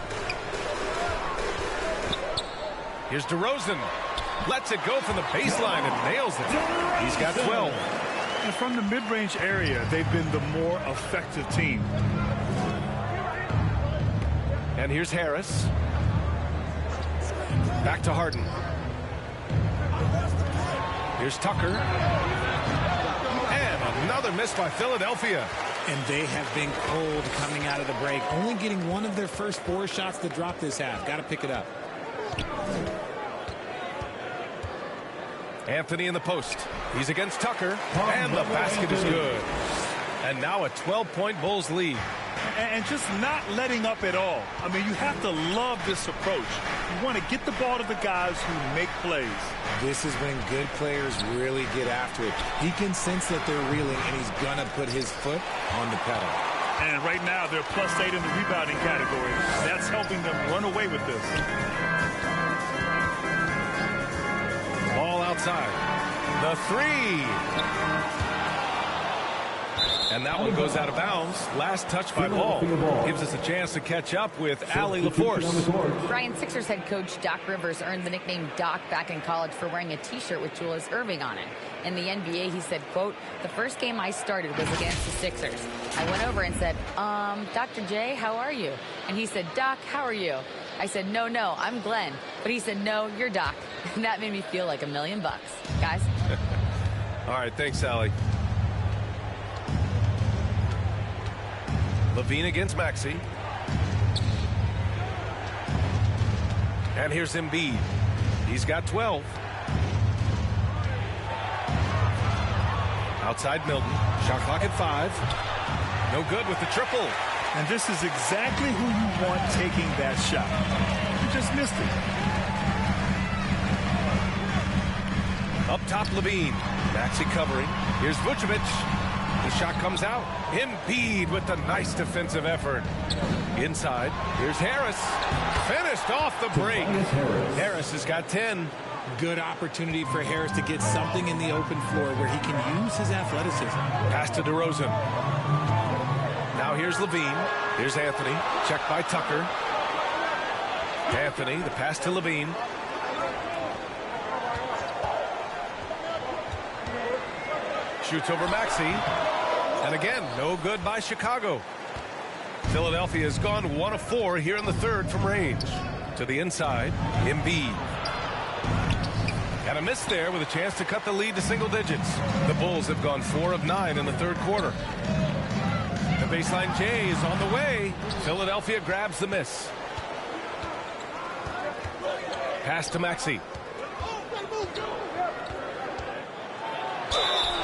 Here's DeRozan. Lets it go from the baseline and nails it. He's got 12. And from the mid-range area, they've been the more effective team. And here's Harris. Back to Harden. Here's Tucker. And another miss by Philadelphia. And they have been cold coming out of the break. Only getting one of their first 4 shots to drop this half. Got to pick it up. Anthony in the post. He's against Tucker. And the basket is good. And now a 12-point Bulls lead. And just not letting up at all. I mean, you have to love this approach. You want to get the ball to the guys who make plays. This is when good players really get after it. He can sense that they're reeling, and he's going to put his foot on the pedal. And right now, they're +8 in the rebounding category. That's helping them run away with this. Ball outside. The three. And that one goes out of bounds. Last touch by Ball. Gives us a chance to catch up with Allie LaForce. Brian, Sixers head coach Doc Rivers earned the nickname Doc back in college for wearing a T-shirt with Julius Erving on it. In the NBA, he said, quote, "The first game I started was against the Sixers. I went over and said, Dr. J, how are you?" And he said, "Doc, how are you?" I said, no, I'm Glenn." But he said, "No, you're Doc." And that made me feel like $1 million. Guys. All right, thanks, Allie. Levine against Maxey. And here's Embiid. He's got 12. Outside Milton. Shot clock at 5. No good with the triple. And this is exactly who you want taking that shot. You just missed it. Up top, Levine. Maxey covering. Here's Vucevic. The shot comes out. Embiid with the nice defensive effort. Inside. Here's Harris. Finished off the break. Harris has got 10. Good opportunity for Harris to get something in the open floor where he can use his athleticism. Pass to DeRozan. Now here's Levine. Here's Anthony. Checked by Tucker. Anthony, the pass to Levine. Shoots over Maxey. And again, no good by Chicago. Philadelphia has gone 1 of 4 here in the third from range. To the inside, Embiid. And a miss there with a chance to cut the lead to single digits. The Bulls have gone 4 of 9 in the third quarter. The baseline J is on the way. Philadelphia grabs the miss. Pass to Maxey.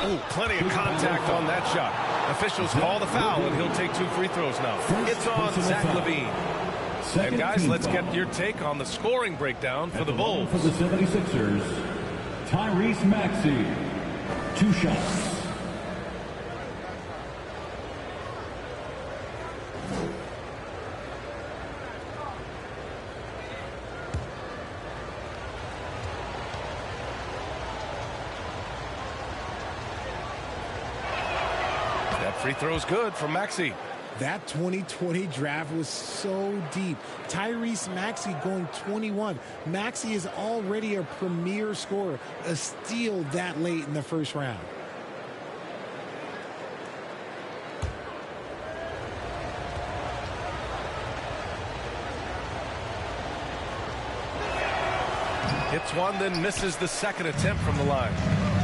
Ooh, plenty of contact on that shot. Officials call the foul, and he'll take 2 free throws now. It's on Zach LaVine. And guys, let's get your take on the scoring breakdown for the Bulls. For the 76ers, Tyrese Maxey, 2 shots. Free throw's good for Maxey. That 2020 draft was so deep. Tyrese Maxey going 21. Maxey is already a premier scorer. A steal that late in the first round. Hits one, then misses the second attempt from the line.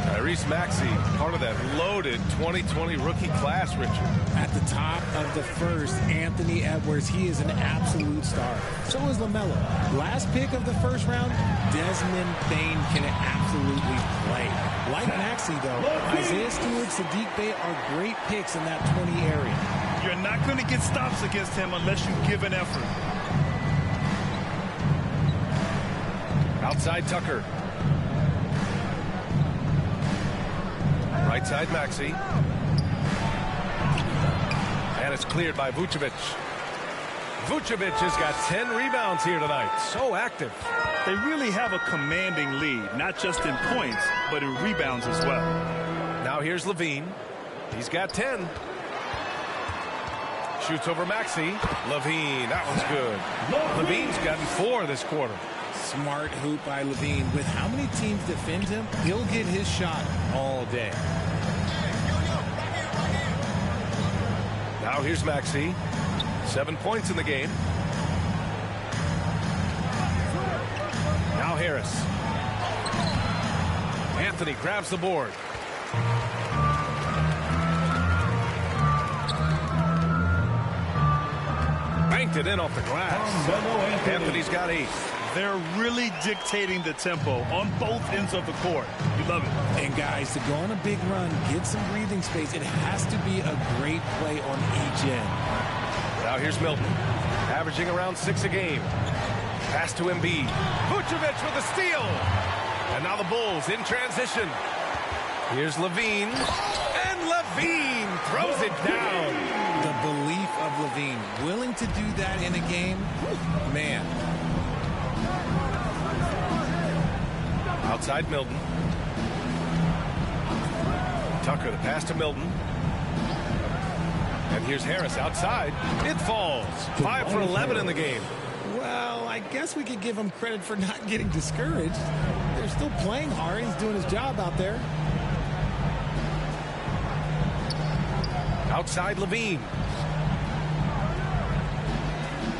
Tyrese Maxey, part of that loaded 2020 rookie class, Richard. At the top of the first, Anthony Edwards, he is an absolute star. So is LaMelo. Last pick of the first round, Desmond Bane can absolutely play. Like Maxey, though, Isaiah Stewart, Sadiq Bey are great picks in that 20 area. You're not going to get stops against him unless you give an effort. Outside Tucker. Right side Maxey. And it's cleared by Vucevic. Vucevic has got 10 rebounds here tonight. So active. They really have a commanding lead, not just in points, but in rebounds as well. Now here's Levine. He's got 10. Shoots over Maxey. Levine, that one's good. Levine's gotten 4 this quarter. Smart hoop by Levine. With how many teams defend him, he'll get his shot all day. Now here's Maxey. 7 points in the game. Now Harris. Anthony grabs the board. Banked it in off the glass. Anthony's got 8. They're really dictating the tempo on both ends of the court. You love it. And guys, to go on a big run, get some breathing space, it has to be a great play on each end. Now here's Milton, averaging around 6 a game. Pass to Embiid. Vucevic with a steal. And now the Bulls in transition. Here's Levine. And Levine throws it down. The belief to do that in a game, man. Outside Milton. Tucker, the pass to Milton. And here's Harris outside. It falls. 5 for 11 in the game. Well, I guess we could give him credit for not getting discouraged. They're still playing hard. He's doing his job out there. Outside Levine.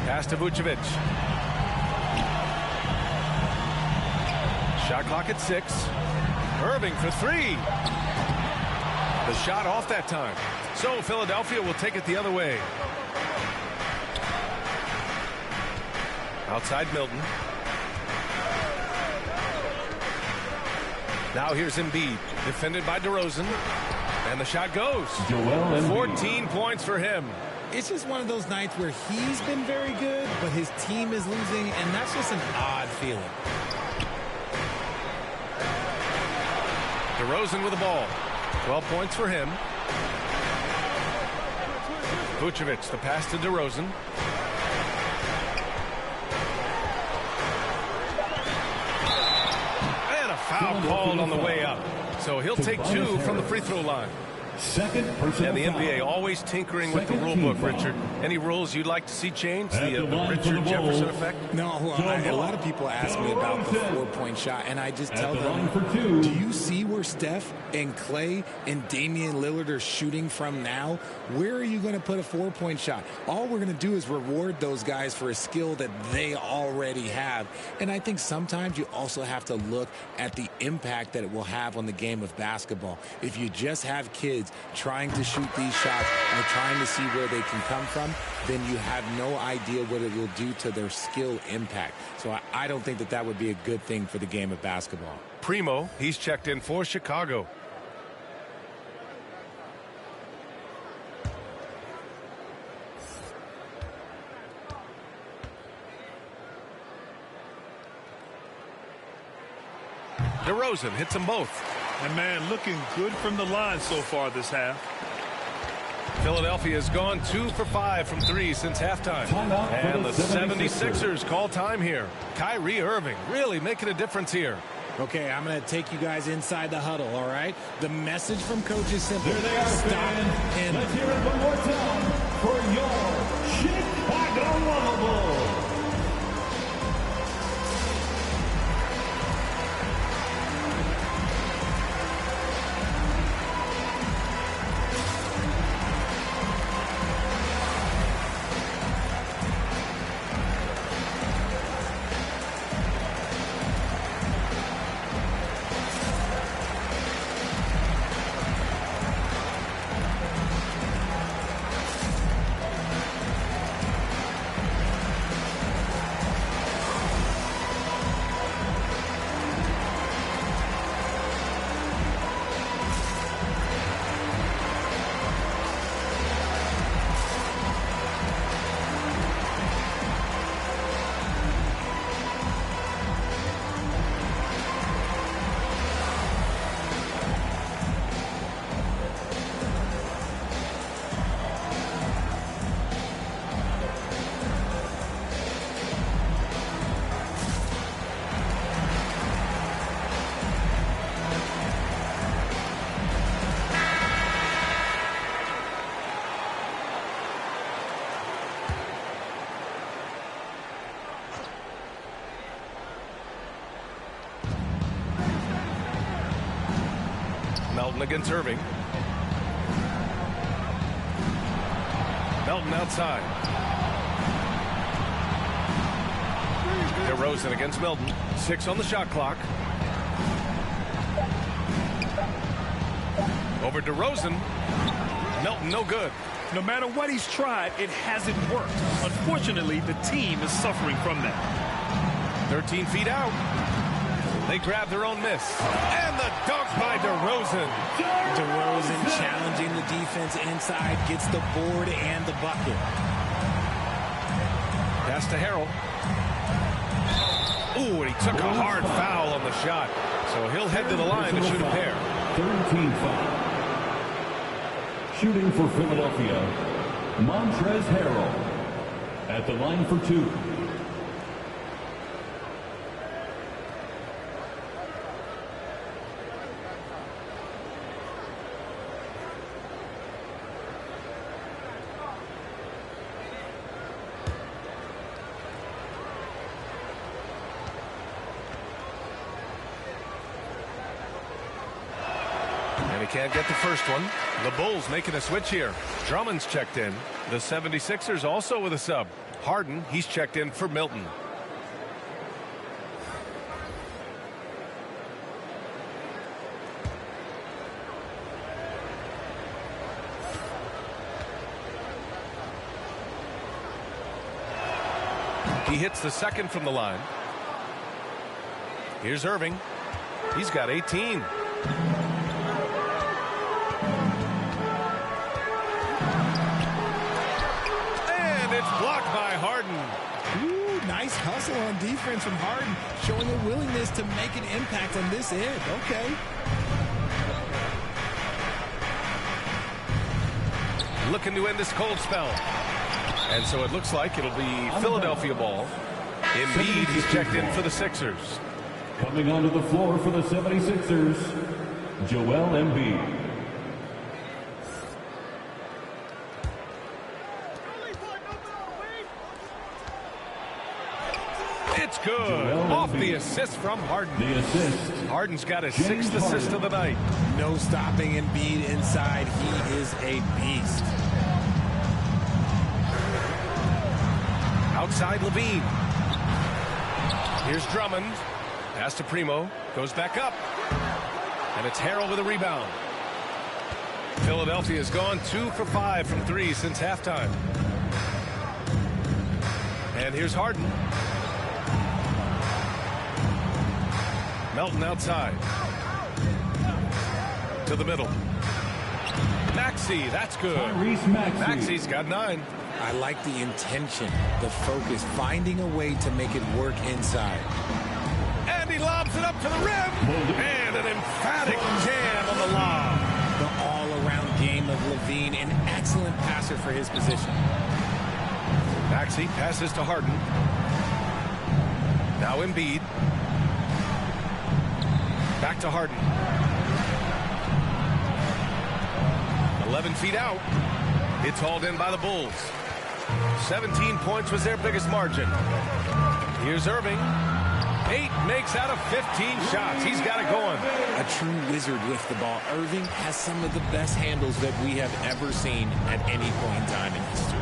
Pass to Vucevic. Shot clock at 6. Irving for 3. The shot off that time. So Philadelphia will take it the other way. Outside Milton. Now here's Embiid, defended by DeRozan. And the shot goes. 14 points for him. It's just one of those nights where he's been very good, but his team is losing, and that's just an odd feeling. DeRozan with the ball. 12 points for him. Vucevic, the pass to DeRozan. And a foul called on the way up. So he'll take 2 from the free throw line. And the NBA always tinkering with the rule book, Richard. Any rules you'd like to see changed? The Richard Jefferson effect? No, a lot of people ask me about the 4-point shot, and I just tell them, do you see where Steph and Clay and Damian Lillard are shooting from now? Where are you going to put a 4-point shot? All we're going to do is reward those guys for a skill that they already have. And I think sometimes you also have to look at the impact that it will have on the game of basketball. If you just have kids trying to shoot these shots or trying to see where they can come from, then you have no idea what it will do to their skill impact. So I don't think that that would be a good thing for the game of basketball. Primo, he's checked in for Chicago. DeRozan hits them both. And man, looking good from the line so far this half. Philadelphia has gone 2 for 5 from 3 since halftime. And the 76ers call time here. Kyrie Irving really making a difference here. Okay, I'm going to take you guys inside the huddle, all right? The message from coach is simple. There they are, Stop and let's hear it one more time for your Chicago Bulls. Melton against Irving. Melton outside. DeRozan against Melton. 6 on the shot clock. Over DeRozan. Melton no good. No matter what he's tried, it hasn't worked. Unfortunately, the team is suffering from that. 13 feet out. They grab their own miss. And the dunk by DeRozan. DeRozan challenging the defense inside, gets the board and the bucket. Pass to Harrell. Ooh, and he took a hard foul on the shot. So he'll head to the line to shoot a pair. 13 foul. Shooting for Philadelphia, Montrezl Harrell. At the line for two. And he can't get the first one. The Bulls making a switch here. Drummond's checked in. The 76ers also with a sub. Harden, he's checked in for Milton. He hits the second from the line. Here's Irving. He's got 18. Blocked by Harden. Ooh, nice hustle on defense from Harden, showing a willingness to make an impact on this end. Okay. Looking to end this cold spell. And so it looks like it'll be Philadelphia ball. Embiid, he's checked in for the Sixers. Coming onto the floor for the 76ers, Joel Embiid. It's good. Off the assist from Harden. The assist. Harden's got his sixth assist of the night. No stopping Embiid inside. He is a beast. Outside Levine. Here's Drummond. Pass to Primo. Goes back up. And it's Harrell with a rebound. Philadelphia's gone 2 for 5 from 3 since halftime. And here's Harden. Melton outside. To the middle. Maxey, that's good. Maxey's got 9. I like the intention, the focus, finding a way to make it work inside. And he lobs it up to the rim. And an emphatic jam on the lob. The all-around game of Levine, an excellent passer for his position. Maxey passes to Harden. Now Embiid. Back to Harden. 11 feet out. It's hauled in by the Bulls. 17 points was their biggest margin. Here's Irving. 8 makes out of 15 shots. He's got it going. A true wizard with the ball. Irving has some of the best handles that we have ever seen at any point in time in history.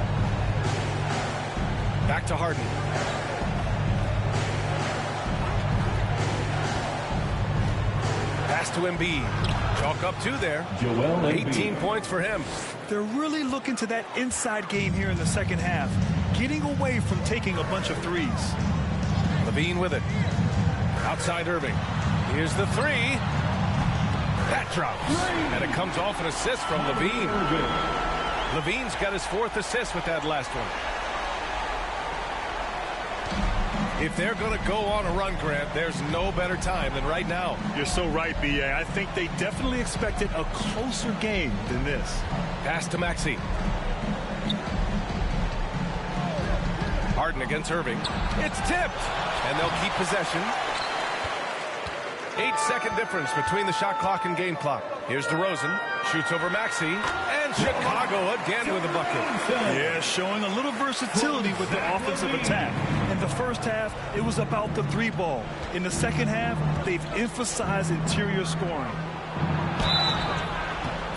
Back to Harden. Pass to Embiid. Chalk up 2 there. 18 points for him. They're really looking to that inside game here in the second half, getting away from taking a bunch of threes. Levine with it. Outside Irving. Here's the 3. That drops. And it comes off an assist from Levine. Levine's got his 4th assist with that last one. If they're going to go on a run, Grant, there's no better time than right now. You're so right, B.A. I think they definitely expected a closer game than this. Pass to Maxey. Harden against Irving. It's tipped. And they'll keep possession. 8-second difference between the shot clock and game clock. Here's DeRozan. Shoots over Maxey. And Chicago again with a bucket. Yeah, showing a little versatility with the offensive attack. In the first half, it was about the 3 ball. In the second half, they've emphasized interior scoring.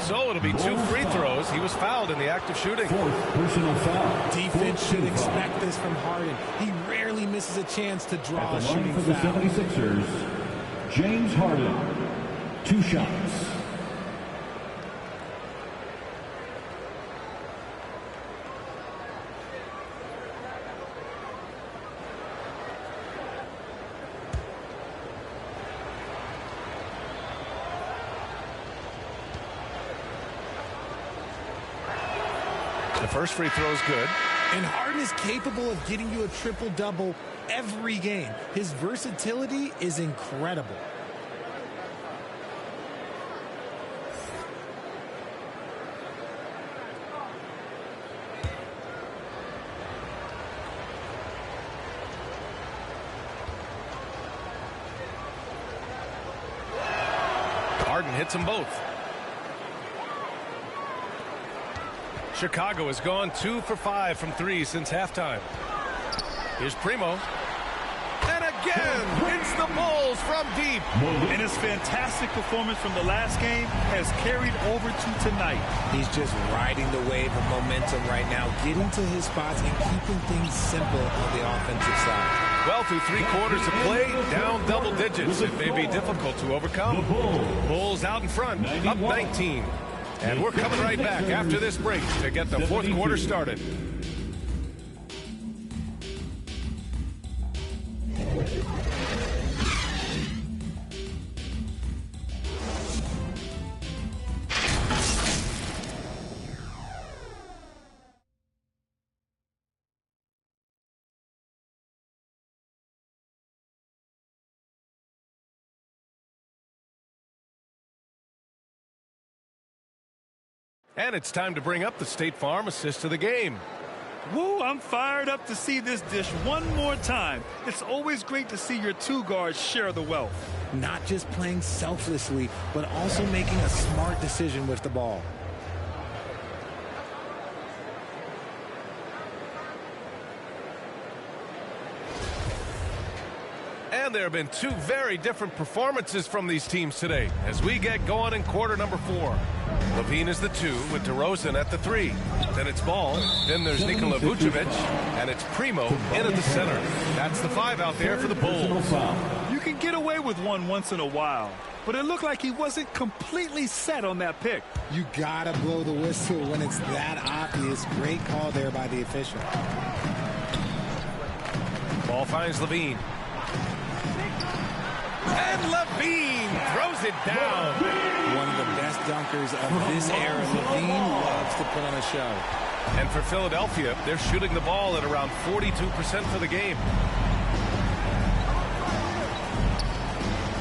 So it'll be 2 free throws. He was fouled in the act of shooting. 4th personal foul. Defense should expect this from Harden. He rarely misses a chance to draw a At the shooting line for the foul. 76ers, James Harden. 2 shots. The first free throw is good. And Harden is capable of getting you a triple-double every game. His versatility is incredible. Harden hits them both. Chicago has gone 2 for 5 from 3 since halftime. Here's Primo. And again, it's the Bulls from deep. And his fantastic performance from the last game has carried over to tonight. He's just riding the wave of momentum right now, getting to his spots and keeping things simple on the offensive side. Well, through 3 quarters of play, down double digits. It may be difficult to overcome. Bulls out in front, up 19. And we're coming right back after this break to get the 4th quarter started. And it's time to bring up the State Farm assist of the game. Woo, I'm fired up to see this dish one more time. It's always great to see your 2 guards share the wealth. Not just playing selflessly, but also making a smart decision with the ball. And there have been 2 very different performances from these teams today as we get going in quarter number 4. Levine is the 2 with DeRozan at the 3. Then it's Ball. Then there's Nikola Vucevic. And it's Primo in at the center. That's the 5 out there for the Bulls. You can get away with one once in a while, but it looked like he wasn't completely set on that pick. You gotta blow the whistle when it's that obvious. Great call there by the official. Ball finds Levine. And Levine throws it down. One of the best dunkers of this era. Levine loves to put on a show. And for Philadelphia, they're shooting the ball at around 42% for the game.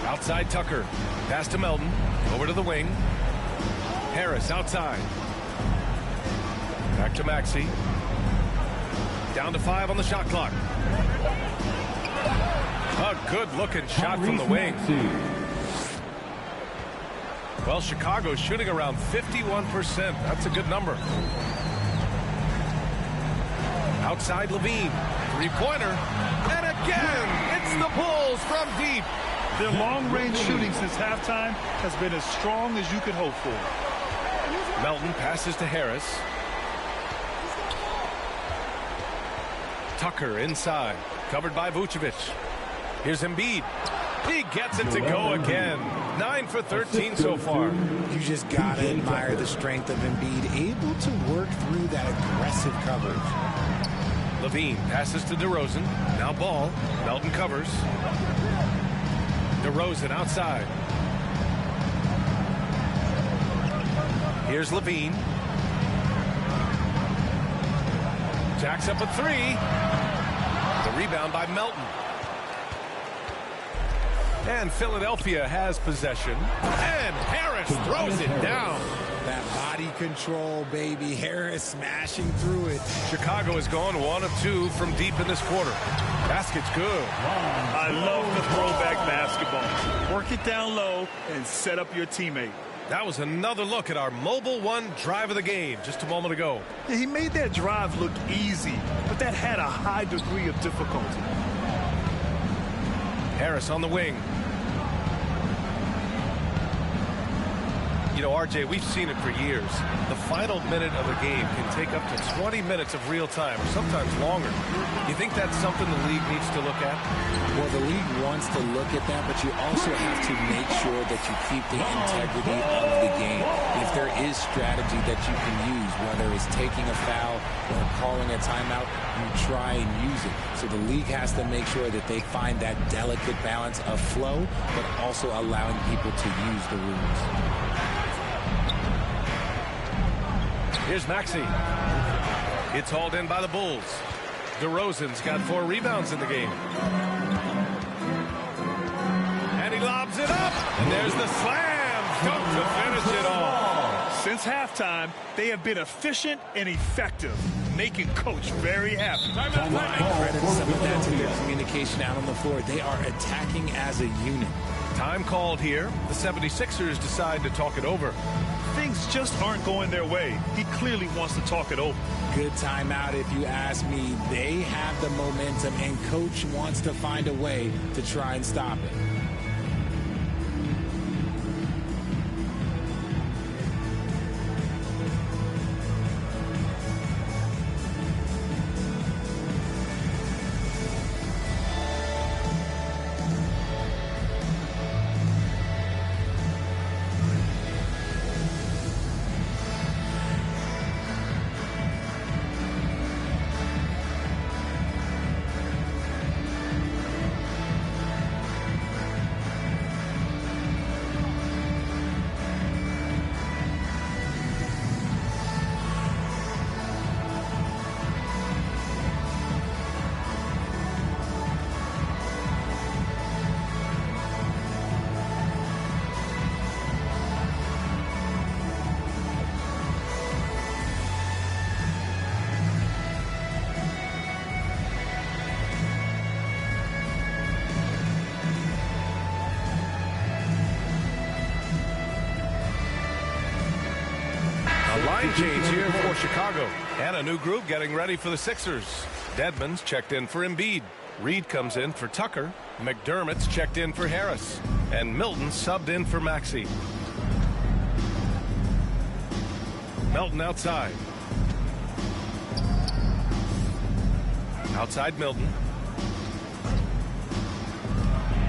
Outside Tucker. Pass to Melton. Over to the wing. Harris outside. Back to Maxey. Down to 5 on the shot clock. A good-looking shot from the wing. Well, Chicago's shooting around 51%. That's a good number. Outside Levine. 3-pointer. And again, it's the Bulls from deep. Their long-range shooting since halftime has been as strong as you could hope for. Melton passes to Harris. Tucker inside. Covered by Vucevic. Here's Embiid. He gets it to go again. 9 for 13 so far. You just gotta admire the strength of Embiid, able to work through that aggressive coverage. Levine passes to DeRozan. Now Ball. Melton covers. DeRozan outside. Here's Levine. Jacks up a 3. The rebound by Melton. And Philadelphia has possession. And Harris throws it down. That body control, baby. Harris smashing through it. Chicago has gone 1 of 2 from deep in this quarter. Basket's good. I love the throwback basketball. Work it down low and set up your teammate. That was another look at our Mobile One drive of the game just a moment ago. He made that drive look easy, but that had a high degree of difficulty. Harris on the wing. You know, RJ, we've seen it for years. The final minute of a game can take up to 20 minutes of real time, or sometimes longer. You think that's something the league needs to look at? Well, the league wants to look at that, but you also have to make sure that you keep the integrity of the game. If there is strategy that you can use, whether it's taking a foul or calling a timeout, you try and use it. So the league has to make sure that they find that delicate balance of flow, but also allowing people to use the rules. Here's Maxey. It's hauled in by the Bulls. DeRozan's got 4 rebounds in the game. And he lobs it up. And there's the slam dunk to finish it off. Since halftime, they have been efficient and effective, making Coach very happy. I credit some of that to their communication out on the floor. They are attacking as a unit. Time called here. The 76ers decide to talk it over. Things just aren't going their way. He clearly wants to talk it over. Good timeout if you ask me. They have the momentum, and coach wants to find a way to try and stop it. Line change here for Chicago. And a new group getting ready for the Sixers. Dedmon's checked in for Embiid. Reed comes in for Tucker. McDermott's checked in for Harris. And Milton subbed in for Maxey. Melton outside. Outside Milton.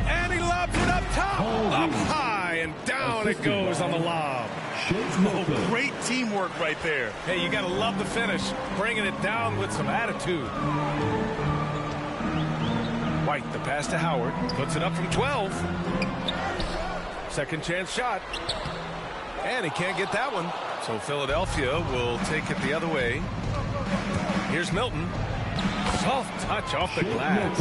And he lobs it up top. Up high and down it goes on the lob. Oh, great teamwork right there. Hey, you got to love the finish. Bringing it down with some attitude. White, the pass to Howard. Puts it up from 12. Second chance shot. And he can't get that one. So Philadelphia will take it the other way. Here's Milton. Soft touch off the glass.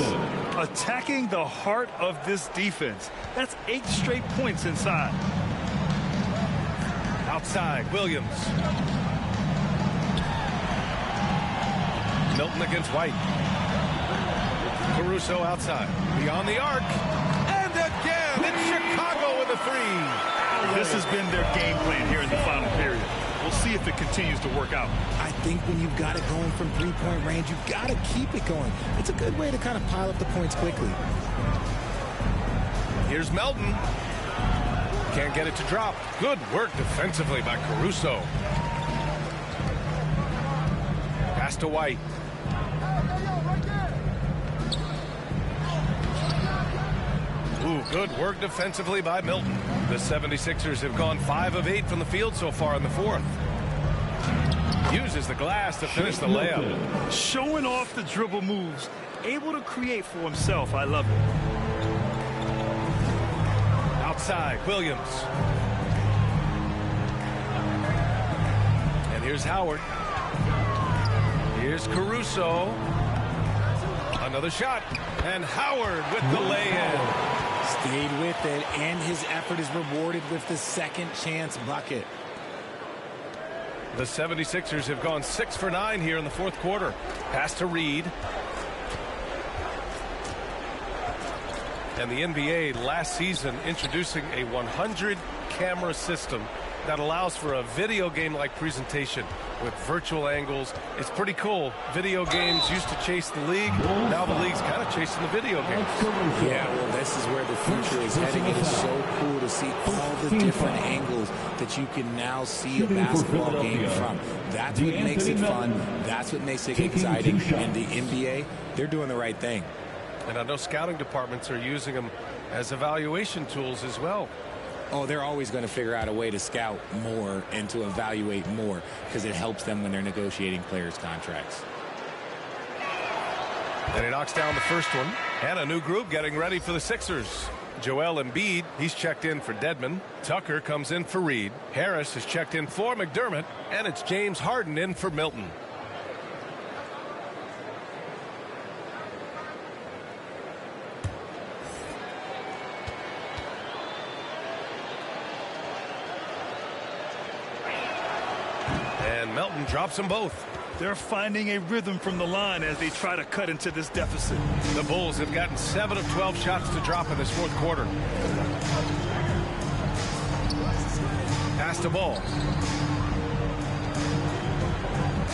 Attacking the heart of this defense. That's 8 straight points inside. Outside, Williams. Milton against White. Caruso outside. Beyond the arc. And again, it's Chicago with a 3. This has been their game plan here in the final period. We'll see if it continues to work out. I think when you've got it going from three-point range, you've got to keep it going. It's a good way to kind of pile up the points quickly. Here's Melton. Can't get it to drop. Good work defensively by Caruso. Pass to White. Ooh, good work defensively by Milton. The 76ers have gone 5 of 8 from the field so far in the fourth. Uses the glass to finish the layup. Showing off the dribble moves. Able to create for himself. I love it. Outside, Williams. And here's Howard. Here's Caruso. Another shot. And Howard with the lay-in. Stayed with it, and his effort is rewarded with the second chance bucket. The 76ers have gone 6 for 9 here in the fourth quarter. Pass to Reed. And the NBA last season introducing a 100-camera system that allows for a video game-like presentation with virtual angles. It's pretty cool. Video games used to chase the league. Now the league's kind of chasing the video games. Yeah, well, this is where the future is heading. It is so cool to see all the different angles that you can now see a basketball game from. That's what makes it fun. That's what makes it exciting. And the NBA, they're doing the right thing. And I know scouting departments are using them as evaluation tools as well. Oh, they're always going to figure out a way to scout more and to evaluate more because it helps them when they're negotiating players' contracts. And he knocks down the first one. And a new group getting ready for the Sixers. Joel Embiid, he's checked in for Dedmon. Tucker comes in for Reed. Harris is checked in for McDermott. And it's James Harden in for Milton. Melton drops them both. They're finding a rhythm from the line as they try to cut into this deficit. The Bulls have gotten 7 of 12 shots to drop in this fourth quarter. Pass the ball.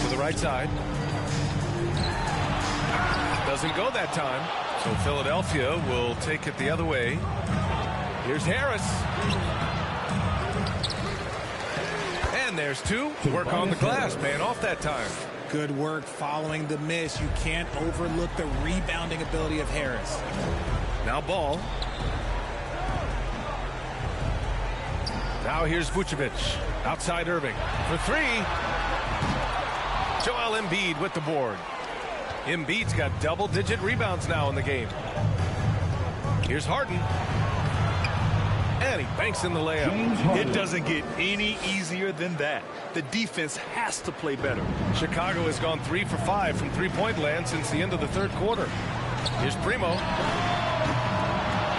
To the right side. Doesn't go that time. So Philadelphia will take it the other way. Here's Harris. And there's 2. Work on the glass. Paying off that time. Good work following the miss. You can't overlook the rebounding ability of Harris. Now ball. Now here's Vucevic. Outside Irving. For 3. Joel Embiid with the board. Embiid's got double-digit rebounds now in the game. Here's Harden. And he banks in the layup. It doesn't get any easier than that. The defense has to play better. Chicago has gone 3 for 5 from three-point land since the end of the third quarter. Here's Primo.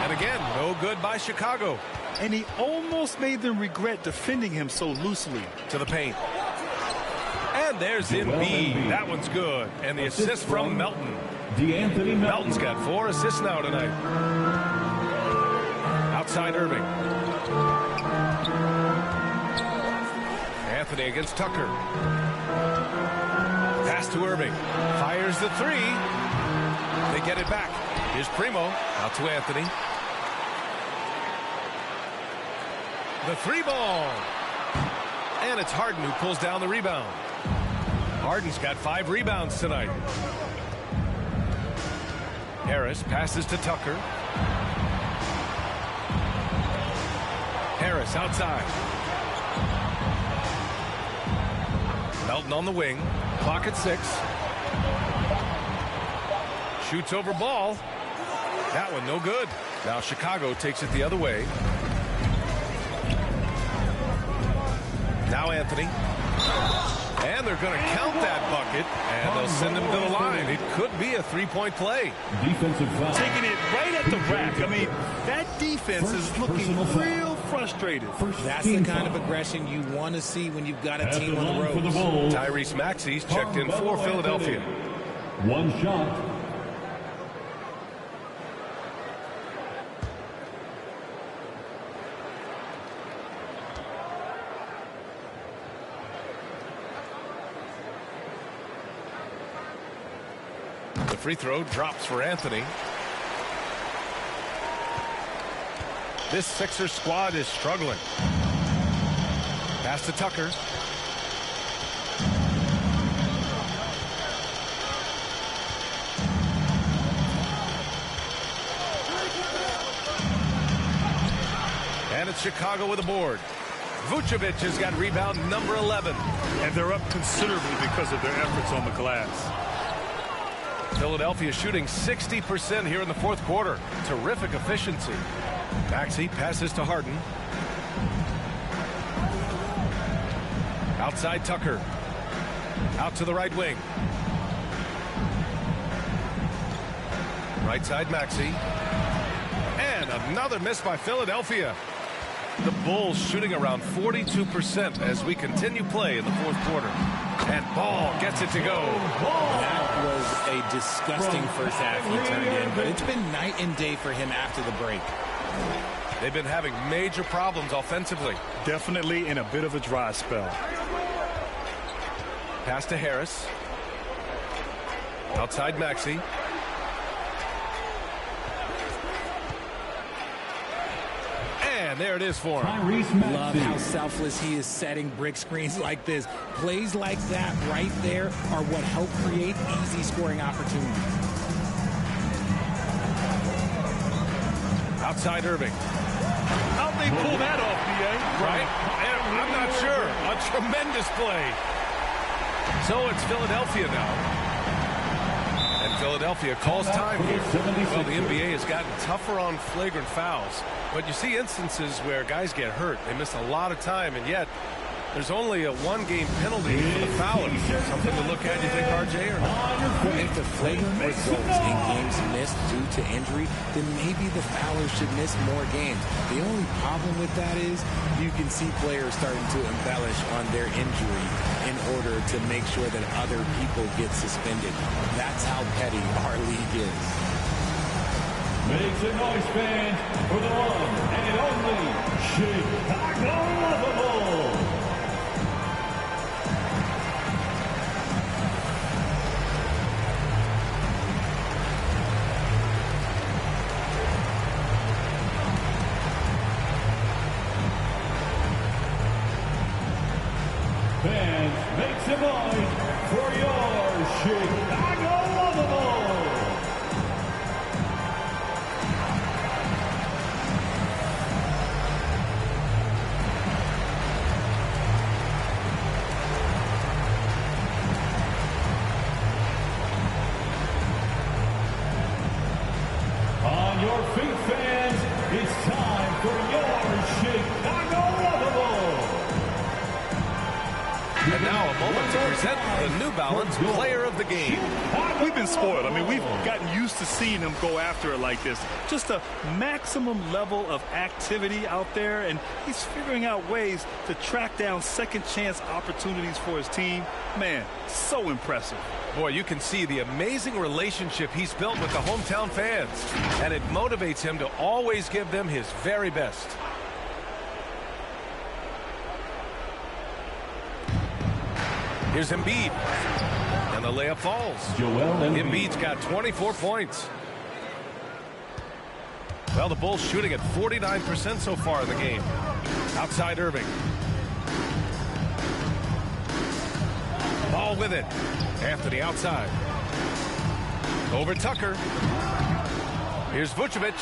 And again, no good by Chicago. And he almost made them regret defending him so loosely. To the paint. And there's Embiid. That one's good. And the assist from Melton. Melton's got 4 assists now tonight. Outside Irving. Anthony against Tucker. Pass to Irving. Fires the 3. They get it back. Here's Primo. Out to Anthony. The 3-ball. And it's Harden who pulls down the rebound. Harden's got 5 rebounds tonight. Harris passes to Tucker. Harris outside. Melton on the wing. Clock at 6. Shoots over ball. That one no good. Now Chicago takes it the other way. Now Anthony. And they're going to count that bucket, and they'll send him to the line. It could be a 3-point play. Defensive foul. Taking it right at the rack. I mean, that defense is looking real frustrated. That's the kind of aggression you want to see when you've got a team on the road. Tyrese Maxey's checked in for Philadelphia. 1 shot. The free throw drops for Anthony. This Sixers squad is struggling. Pass to Tucker. And it's Chicago with a board. Vucevic has got rebound number 11. And they're up considerably because of their efforts on the glass. Philadelphia shooting 60% here in the fourth quarter. Terrific efficiency. Maxey passes to Harden. Outside Tucker. Out to the right wing. Right side Maxey. And another miss by Philadelphia. The Bulls shooting around 42% as we continue play in the fourth quarter. And Ball gets it to go. That was a disgusting first half he turned in, but it's been night and day for him after the break. They've been having major problems offensively. Definitely in a bit of a dry spell. Pass to Harris. Outside Maxey. And there it is for him. Love how selfless he is setting brick screens like this. Plays like that right there are what help create easy scoring opportunities. Outside Irving. How'd they pull that off, D.A.? Right? I'm not sure. A tremendous play. So it's Philadelphia now. And Philadelphia calls time here. Well, the NBA has gotten tougher on flagrant fouls. But you see instances where guys get hurt. They miss a lot of time, and yet there's only a 1-game penalty for the foul. Something to look at, you think, RJ? Or not? Well, if the flagrant results in games missed due to injury, then maybe the Fowlers should miss more games. The only problem with that is you can see players starting to embellish on their injury in order to make sure that other people get suspended. That's how petty our league is. Make some noise, fans, for the one and only Chicago Lovable. Fans, make some noise for your Chicago Lovable. On your feet, fans, it's time for your Chicago Lovable. And now a moment to present the New Balance Player of the Game. We've been spoiled. I mean, we've gotten used to seeing him go after it like this. Just a maximum level of activity out there, and he's figuring out ways to track down second chance opportunities for his team. Man, so impressive. Boy, you can see the amazing relationship he's built with the hometown fans, and it motivates him to always give them his very best. Here's Embiid, and the layup falls. Embiid's got 24 points. Well, the Bulls shooting at 49% so far in the game. Outside Irving. Ball with it. Anthony outside. Over Tucker. Here's Vucevic,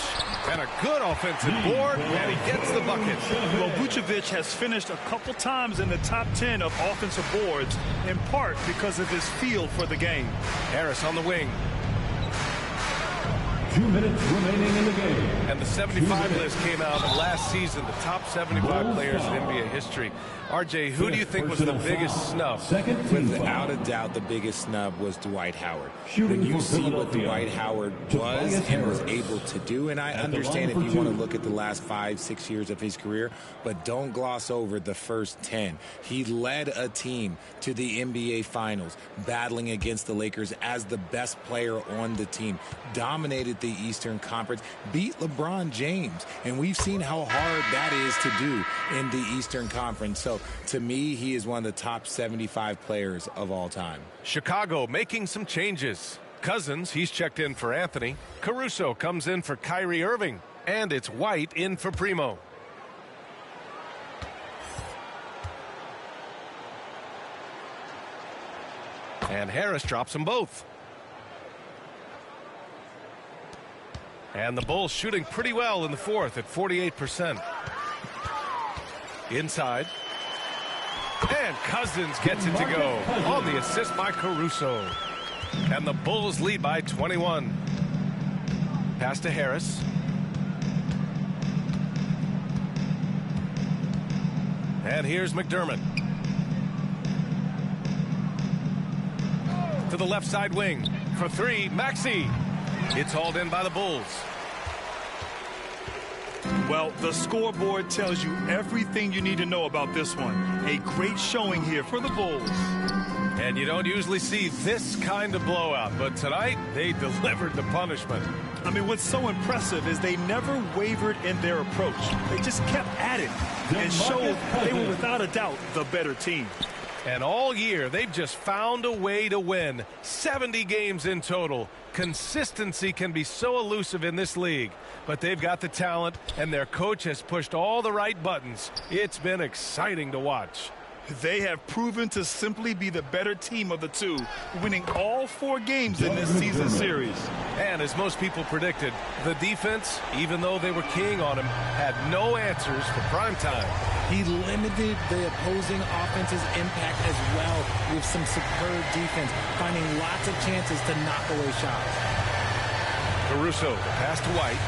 and a good offensive board, and he gets the bucket. Well, Vucevic has finished a couple times in the top 10 of offensive boards, in part because of his feel for the game. Harris on the wing. 2 minutes remaining in the game. And the 75 list came out last season, the top 75 players in NBA history. RJ, who do you think was the biggest snub? Without a doubt, the biggest snub was Dwight Howard. When you see what Dwight Howard was and was able to do, and I understand if you want to look at the last 5-6 years of his career, but don't gloss over the first 10. He led a team to the NBA Finals, battling against the Lakers as the best player on the team, dominated the Eastern Conference, beat LeBron James, and we've seen how hard that is to do in the Eastern Conference. So to me, he is one of the top 75 players of all time. Chicago making some changes. Cousins, he's checked in for Anthony. Caruso comes in for Kyrie Irving, and it's White in for Primo. And Harris drops them both. And the Bulls shooting pretty well in the fourth at 48%. Inside. And Cousins gets it to go on the assist by Caruso. And the Bulls lead by 21. Pass to Harris. And here's McDermott. To the left side wing. For three, Maxey. It's hauled in by the Bulls. Well, the scoreboard tells you everything you need to know about this one. A great showing here for the Bulls. And you don't usually see this kind of blowout, but tonight they delivered the punishment. I mean, what's so impressive is they never wavered in their approach. They just kept at it and showed they were without a doubt the better team. And all year, they've just found a way to win. 70 games in total. Consistency can be so elusive in this league, but they've got the talent, and their coach has pushed all the right buttons. It's been exciting to watch. They have proven to simply be the better team of the two, winning all 4 games in this season series. And as most people predicted, the defense, even though they were keying on him, had no answers for prime time. He limited the opposing offense's impact as well with some superb defense, finding lots of chances to knock away shots. Caruso, pass to White.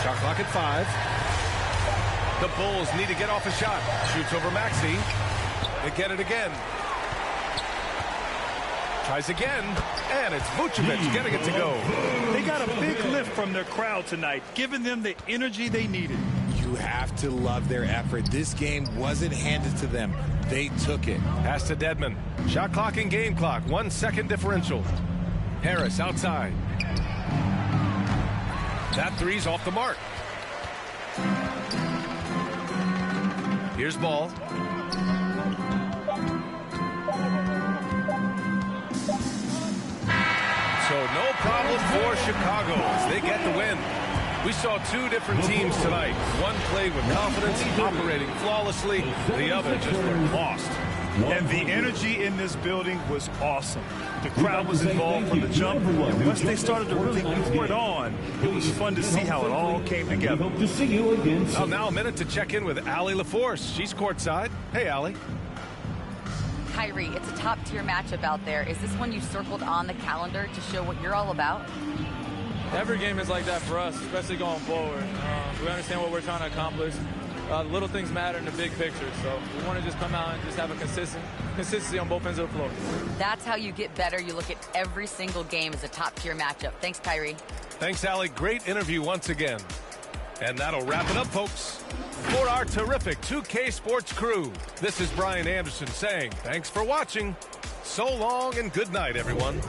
Shot clock at 5. The Bulls need to get off a shot. Shoots over Maxey. They get it again. Tries again, and it's Vucevic getting it to go. They got a big lift from their crowd tonight, giving them the energy they needed. You have to love their effort. This game wasn't handed to them. They took it. Pass to Dedmon. Shot clock and game clock. 1 second differential. Harris outside. That three's off the mark. Here's Ball. So no problem for Chicago as they get the win. We saw two different teams tonight. One played with confidence, operating flawlessly. The other just looked lost. And the energy in this building was awesome. The crowd was involved from the jump, and once they started to really pour it on, it was fun to see how it all came together. Hope to see you again soon. Well, now a minute to check in with Allie LaForce. She's courtside. Hey, Allie. Kyrie, it's a top-tier matchup out there. Is this one you circled on the calendar to show what you're all about? Every game is like that for us, especially going forward. We understand what we're trying to accomplish. Little things matter in the big picture, so we want to just come out and just have a consistency on both ends of the floor. That's how you get better. You look at every single game as a top-tier matchup. Thanks, Kyrie. Thanks, Allie. Great interview once again. And that'll wrap it up, folks. For our terrific 2K Sports crew, this is Brian Anderson saying thanks for watching. So long and good night, everyone.